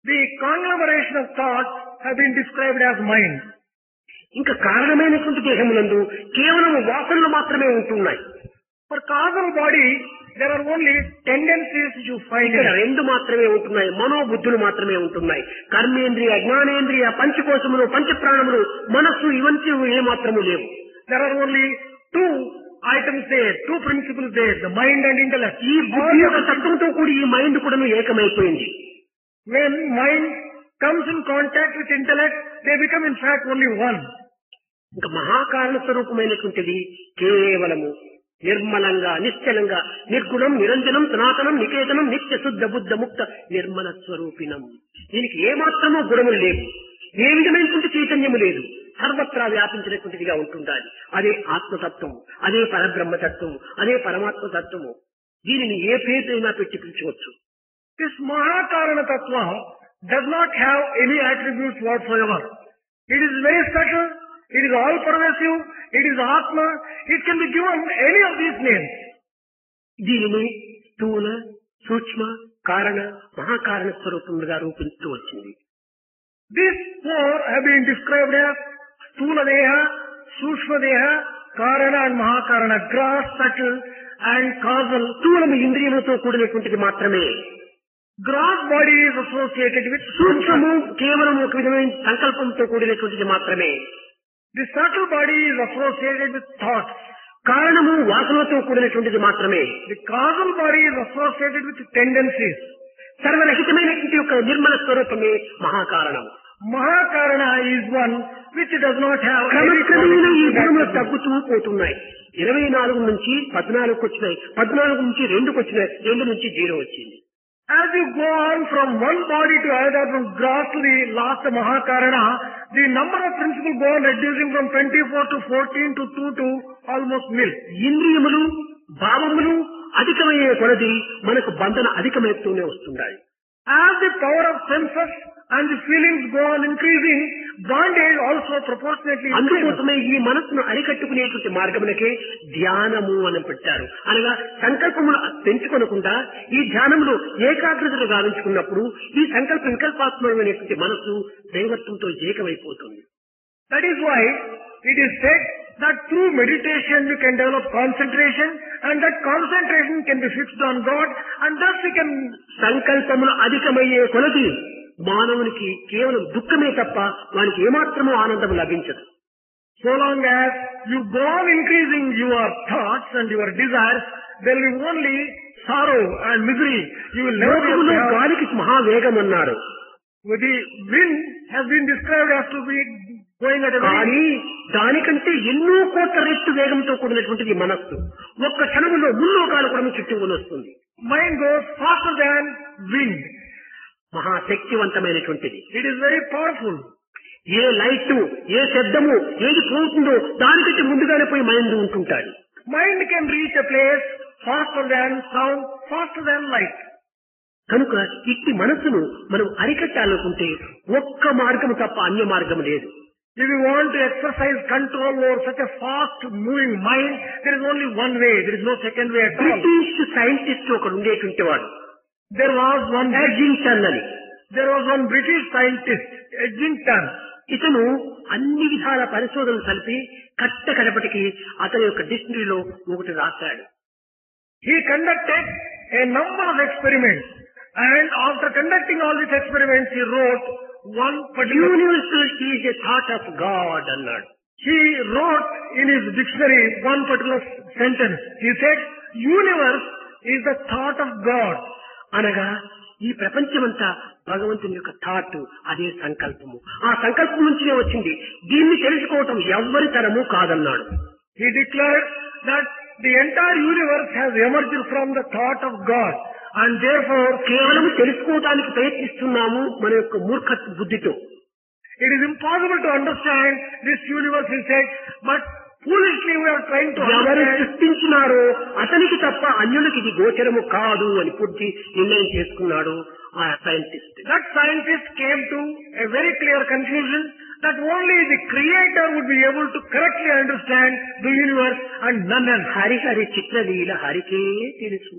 S2: The conglomeration of thoughts have been described as mind.
S1: ఇంకా కారణమైనటువంటి దేహములందు కేవలం వాసనలు మాత్రమే ఉంటున్నాయి.
S2: For causal body, there are only tendencies you find
S1: ఇక్కడ
S2: in.
S1: 2 మాత్రమే ఉంటున్నాయి, మనోబుద్ధులు మాత్రమే ఉంటున్నాయి. కర్మేంద్రియ, జ్ఞానేంద్రియ, పంచకోశములు, పంచప్రాణములు, మనస్సు ఇవంటి ఏమాత్రము లేవు.
S2: There are only 2 items there, 2 principles there, the mind and intellect.
S1: ఈ బుద్ధి యొక్క తత్వంతో కూడి ఈ మైండ్ కూడాను ఏకమైపోయింది.
S2: When mind comes in contact with intellect, they become in fact only one.
S1: ఇంకా మహాకారణ స్వరూపమైనటువంటిది కేవలము నిర్మలంగా, నిశ్చలంగా, నిర్గుణం, నిరంజనం, సనాతనం, నికేతనం, నిత్య శుద్ధ బుద్ధ ముక్త నిర్మల స్వరూపిణం. దీనికి ఏమాత్రమూ గుణములు లేవు, ఏ విధమైనటువంటి చైతన్యము లేదు, సర్వత్రా వ్యాపించినటువంటిదిగా ఉంటుండాలి. అదే ఆత్మతత్వము, అదే పరబ్రహ్మతత్వము, అదే పరమాత్మ తత్వము. దీనిని ఏ పేరునైనా పెట్టి పిలిచవచ్చు.
S2: This Mahakarana Tattva does not have any attributes whatsoever. It is very subtle, it is all pervasive, it is Atma, it can be given any of these names.
S1: దీనిని స్థూల, సూక్ష్మ, కారణ, మహాకారణ స్వరూపములుగా రూపించు వచ్చింది.
S2: These 4 have been described as Sthula Deha, Sukshma Deha, Karana and Mahakarana, gross, subtle and causal.
S1: స్థూలము ఇంద్రియములతో కూడినటువంటిది మాత్రమే.
S2: Gross body is associated with
S1: సూక్ష్మము కేవలం ఒక విధమైన సంకల్పంతో కూడినటువంటిది మాత్రమే.
S2: The subtle body is associated with thoughts.
S1: కారణము వాసనతో కూడినటువంటిది మాత్రమే.
S2: The causal body is associated with tendencies.
S1: సర్వరహితమైనటువంటి యొక్క నిర్మల స్వరూపమే మహాకారణము.
S2: Mahakarana is one which does not have any
S1: క్రమక్రమేణా ఈ గుణములు
S2: attributes.
S1: తగ్గుతూ పోతున్నాయి. 24 నుంచి 14కు వచ్చినాయి, 14 నుంచి 2కు వచ్చినాయి, 2 నుంచి 0 వచ్చింది.
S2: As you go on from one body to another, from gross to the last Mahakarana, the number of principles go on reducing from 24 to 14 to 2 to almost nil.
S1: ఇంద్రియములు, భావములు అధికమయ్యే కొలది మనకు బంధన అధికమవుతూనే వస్తున్నాయి.
S2: As the power of senses and the feelings go on increasing, bondage also proportionately increases.
S1: అందుకోసమే ఈ మనస్సును అరికట్టుకునేటువంటి మార్గమునకే ధ్యానము అని పెట్టారు. అనగా సంకల్పములు పెంచుకొనకుండా ఈ ధ్యానములో ఏకాగ్రతను గావించుకున్నప్పుడు ఈ సంకల్ప వికల్పాత్మకమైనటువంటి మనస్సు దైవత్వంతో ఏకమైపోతుంది.
S2: That is why it is said that through meditation you can develop concentration, and that concentration can be fixed on God, and thus we can.
S1: సంకల్పములు అధికమయ్యే కొలది మానవునికి కేవలం దుఃఖమే తప్ప వానికి ఏమాత్రమూ ఆనందం లభించదు.
S2: So long as you go on increasing your thoughts and your desires, there will be only sorrow and misery. You will never be able
S1: లోకములో
S2: to have.
S1: గాలికి మహావేగం అన్నారు.
S2: The wind has been described as to be going at a very.
S1: కానీ దానికంటే ఎన్నో కోట్ల రెట్టు వేగంతో కూడినటువంటిది మనస్సు. ఒక్క క్షణములో ముల్లోకాలు కూడా చుట్టూ వస్తుంది.
S2: Mind goes faster than wind.
S1: మహాశక్తివంతమైనటువంటిది.
S2: It is very powerful.
S1: ఏ లైట్, ఏ శబ్దము ఏది పోతుందో దానికంటే ముందుగానే పోయి మైండ్ ఉంటుంటాడు.
S2: Mind can reach a place faster than sound, faster than light.
S1: కనుక ఇట్టి మనస్సును మనం అరికట్టాలనుకుంటే ఒక్క మార్గము తప్ప అన్య మార్గం లేదు.
S2: If you want to exercise control over such a fast moving mind, there is only one way. There is no second way at all.
S1: British scientist ఒకడు ఉండేటువంటి వాడు
S2: There was one
S1: ఎడ్జింగ్టన్ అని.
S2: British scientist, Eddington.
S1: ఇతను అన్ని విధాల పరిశోధనలు కలిపి కడపటికి అతని యొక్క డిక్షనరీలో ఒకటి రాశాడు.
S2: He conducted a number of experiments, and after conducting all these experiments, he wrote one particular.
S1: Universal is a thought of God అన్నాడు.
S2: He wrote in his dictionary one particular sentence. He said, "Universe is the thought of God."
S1: అనగా ఈ ప్రపంచమంతా భగవంతుని యొక్క thought, అదే సంకల్పము. ఆ సంకల్పం నుంచినే వచ్చింది. దీన్ని తెలుసుకోవటం ఎవ్వరి తరము కాదన్నాడు.
S2: He declared that the entire universe has emerged from the thought of God, and therefore
S1: కేవలం తెలుసుకోవడానికి ప్రయత్నిస్తున్నాము మన యొక్క మూర్ఖత్వ బుద్ధితో.
S2: it is impossible to understand this universe, he said, but foolishly we are trying to
S1: ఎవరు
S2: understand.
S1: సృష్టించినారో అతనికి తప్ప అన్యులకి ఇది గోచరము కాదు అని పూర్తి నిర్ణయం చేసుకున్నాడు ఆ scientist.
S2: That scientist came to a very clear conclusion that only the creator would be able to correctly understand the universe and none else.
S1: హరిహరి చిత్రలీల హరికే తెలుసు.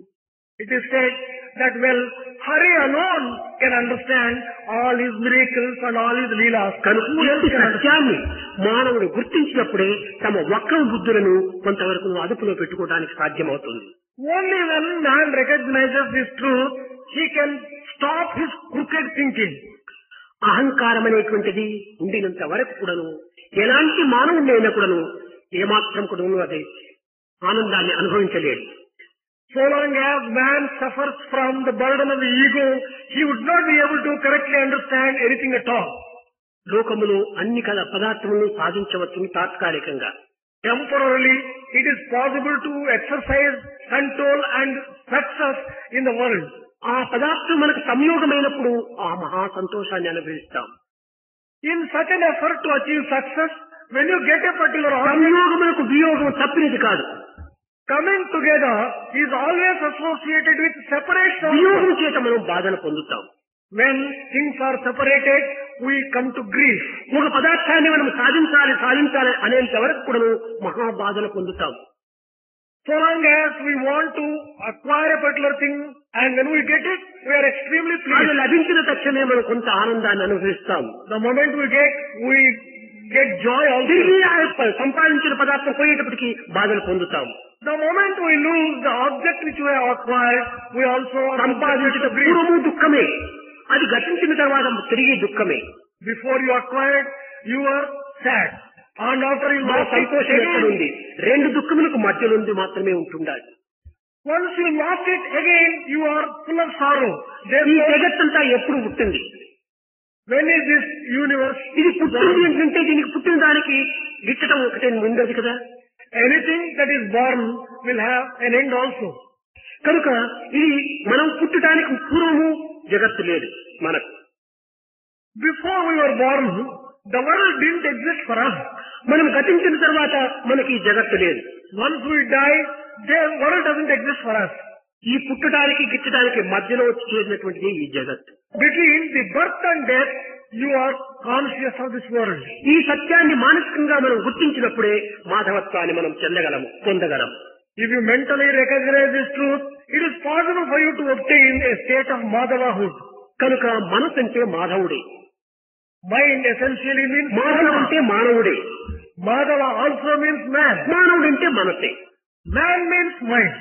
S2: It is said that, well, Hari alone can understand all his miracles and all his leelas.
S1: కనుక
S2: Who else
S1: ఈ
S2: can understand?
S1: సత్యాన్ని మానవుడు గుర్తించినప్పుడే తమ వక్ర బుద్ధులను కొంతవరకు అదుపులో పెట్టుకోవడానికి సాధ్యమవుతుంది.
S2: Only when man recognizes this truth, he can stop his crooked thinking.
S1: అహంకారం అనేటువంటిది ఉండినంత వరకు కూడాను ఎలాంటి మానవుడైనా కూడాను ఏమాత్రం కూడాను అది ఆనందాన్ని అనుభవించలేడు.
S2: So long as man suffers from the burden of the ego, he would not be able to correctly understand anything at all.
S1: లోకములో అన్ని పదార్థములను సాధించవచ్చును తాత్కాలికంగా.
S2: Temporarily, it is possible to exercise control and success in the world.
S1: ఆ పదార్థం మనకు సంయోగమైనప్పుడు ఆ మహా సంతోషాన్ని అనుభవిస్తాం.
S2: In such an effort to achieve success, when you get a particular object,
S1: సంయోగములకు వియోగం తప్పినది కాదు.
S2: coming together is always associated with separation.
S1: వియోగం చేత మనం బాధను పొందుతాం.
S2: When things are separated, we come to grief.
S1: ఒక పదార్థాన్ని మనం సాధించాలి అనేంత వరకు కూడా మహా బాధను పొందుతాం.
S2: So long as we want to acquire a particular thing, and when we get it, we are extremely
S1: అది
S2: pleased.
S1: లభించిన తక్షణమే మనం కొంత ఆనందాన్ని అనుభవిస్తాం.
S2: The moment we get joy also.
S1: తిరిగి ఆ సంపాదించిన పదార్థం పోయేటప్పటికి బాధలు పొందుతాం.
S2: The moment we lose the object which we have acquired, we also are
S1: సంపాదించిన
S2: subject to grief.
S1: పూర్వము దుఃఖమే, అది గతించిన తర్వాత తిరిగి దుఃఖమే.
S2: Before you acquired, you were sad. And after you
S1: మన
S2: lost it,
S1: సంతోషం ఎక్కడ
S2: again,
S1: ఉంది? రెండు దుఃఖములకు మధ్యలో మాత్రమే ఉంటుండాలి.
S2: once you lost it again, you are full of sorrow.
S1: ఈ
S2: Therefore,
S1: జగత్తంతా ఎప్పుడు పుట్టింది?
S2: when is this universe?
S1: ఇది పుట్టింది ఏంటంటే దీనికి పుట్టిన దానికి గిట్టడం ఒకటే ఉండదు కదా.
S2: Anything that is born will have an end also.
S1: కనుక ఇది మనం పుట్టడానికి పూర్వము జగత్తు లేదు మనకు.
S2: Before we were born, the world didn't exist for us.
S1: మనం గతించిన తర్వాత మనకి ఈ జగత్తు లేదు.
S2: Once we die, the world doesn't exist for us.
S1: ఈ పుట్టడానికి గిట్టడానికి మధ్యలో వచ్చి చేరినటువంటిది ఈ జగత్తు.
S2: Between the birth and death, you are conscious of this world.
S1: ఈ సత్యాన్ని మానసికంగా మనం గుర్తించినప్పుడే మాధవత్వాన్ని మనం పొందగలం.
S2: If you mentally recognize this truth, it is possible for you to obtain a state of Madhavahood.
S1: కనుక మనసు అంటే మాధవుడే,
S2: Mind essentially means
S1: మాధవుడు అంటే మానవుడే,
S2: Madhava also means man.
S1: మానవుడు అంటే మనసే.
S2: Man means mind.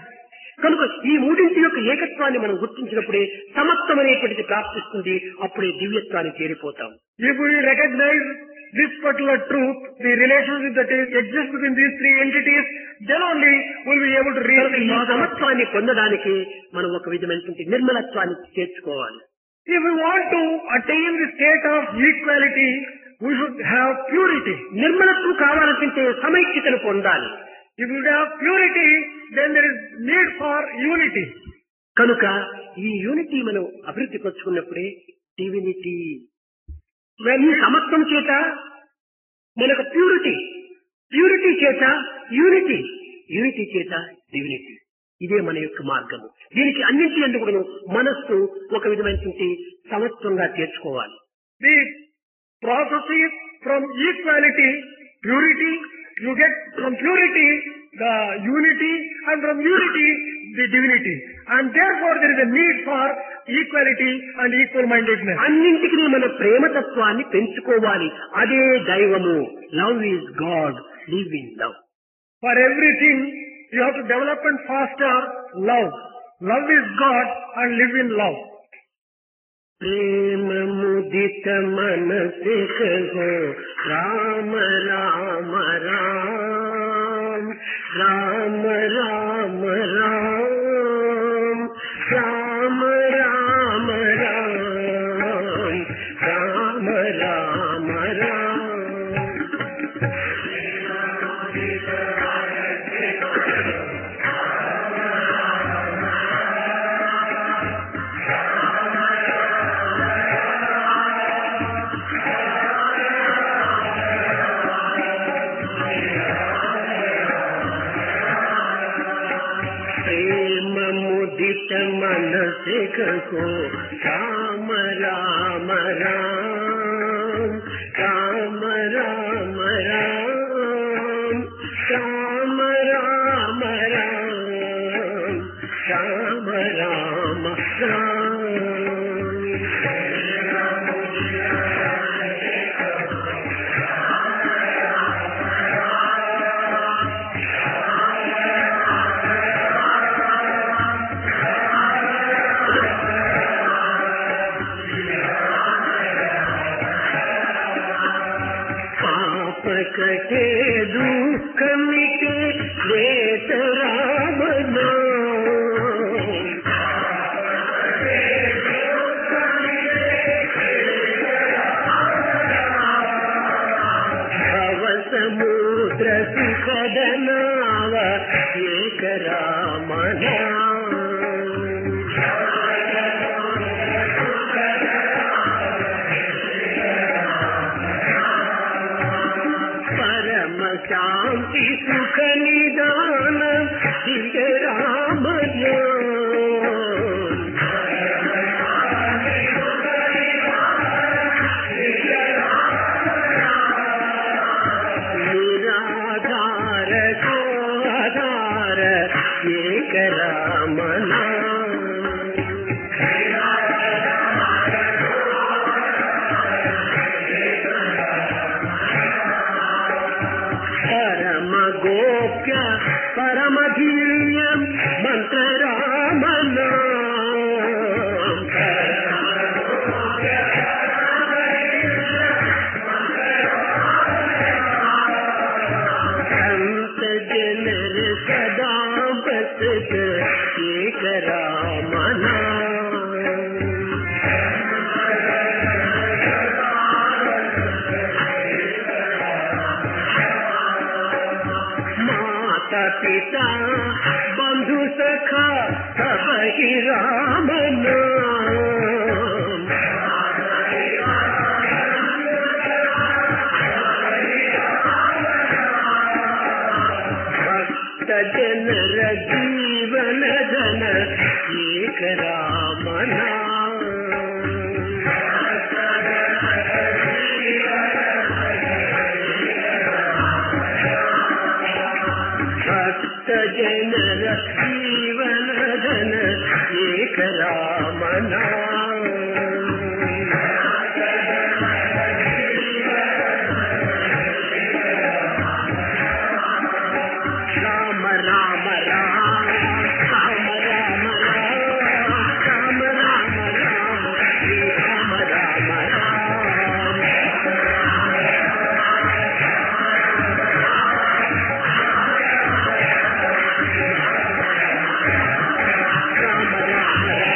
S1: కనుక ఈ మూడింటి యొక్క ఏకత్వాన్ని మనం గుర్తించినప్పుడే సమత్వం అనేటువంటిది ప్రాప్తిస్తుంది. అప్పుడే దివ్యత్వాన్ని చేరిపోతాం.
S2: If we recognize this particular truth, the relationship that exists between these three entities, then only we'll be able to reach
S1: కనుక
S2: the
S1: ఈ
S2: Madhava.
S1: సమత్వాన్ని పొందడానికి మనం ఒక విధమైనటువంటి నిర్మలత్వాన్ని చేర్చుకోవాలి.
S2: If we want to attain the state of equality, we should have purity.
S1: నిర్మలత్వం కావాలంటే సమైక్యతను పొందాలి.
S2: If we have purity, then there is need for unity.
S1: కనుక ఈ యూనిటీ మనం అభివృద్ధి పరుచుకున్నప్పుడే డివినిటీ. ఈ సమత్వం చేత మనకు ప్యూరిటీ చేత యూనిటీ చేత డివినిటీ. ఇదే మన యొక్క మార్గము. దీనికి అన్నింటి ఎందుకు కూడా మనస్సు ఒక విధమైనటువంటి సమత్వంగా చేర్చుకోవాలి.
S2: The process is from equality, purity, you get from purity the unity, and from unity the divinity. And therefore there is a need for equality and equal mindedness.
S1: అన్నింటికి మన ప్రేమతత్వాన్ని పెంచుకోవాలి. అదే దైవము. Love is God, live in love.
S2: For everything you have to develop and foster love. Love is God and live in love.
S1: प्रेम मुदित मन से कहो राम राम राम, राम राम राम, राम राम राम, राम राम राम. मन से कहो राम राम राम, राम राम राम, राम राम राम, राम राम राम. कटे दुख मिटे देत राम नाम, भव समुद्र सुखद नाव एक राम नाम. शांति सुख निदान दिव्य राम नाम, निराधार को आधार एक राम नाम. गोप्य परम धीर्यम मंत्र राम नाम, संत जनर सदा बसत एक राम नाम. पिता बंधु सखा सब ही राम नाम, भक्त जनर जीवन धन एक राम नाम. भक्त जनर जीवन धन एक राम नाम. राम राम राम, राम राम राम, राम राम राम, राम राम राम. राम राम राम,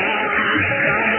S1: राम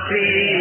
S1: శ్రీ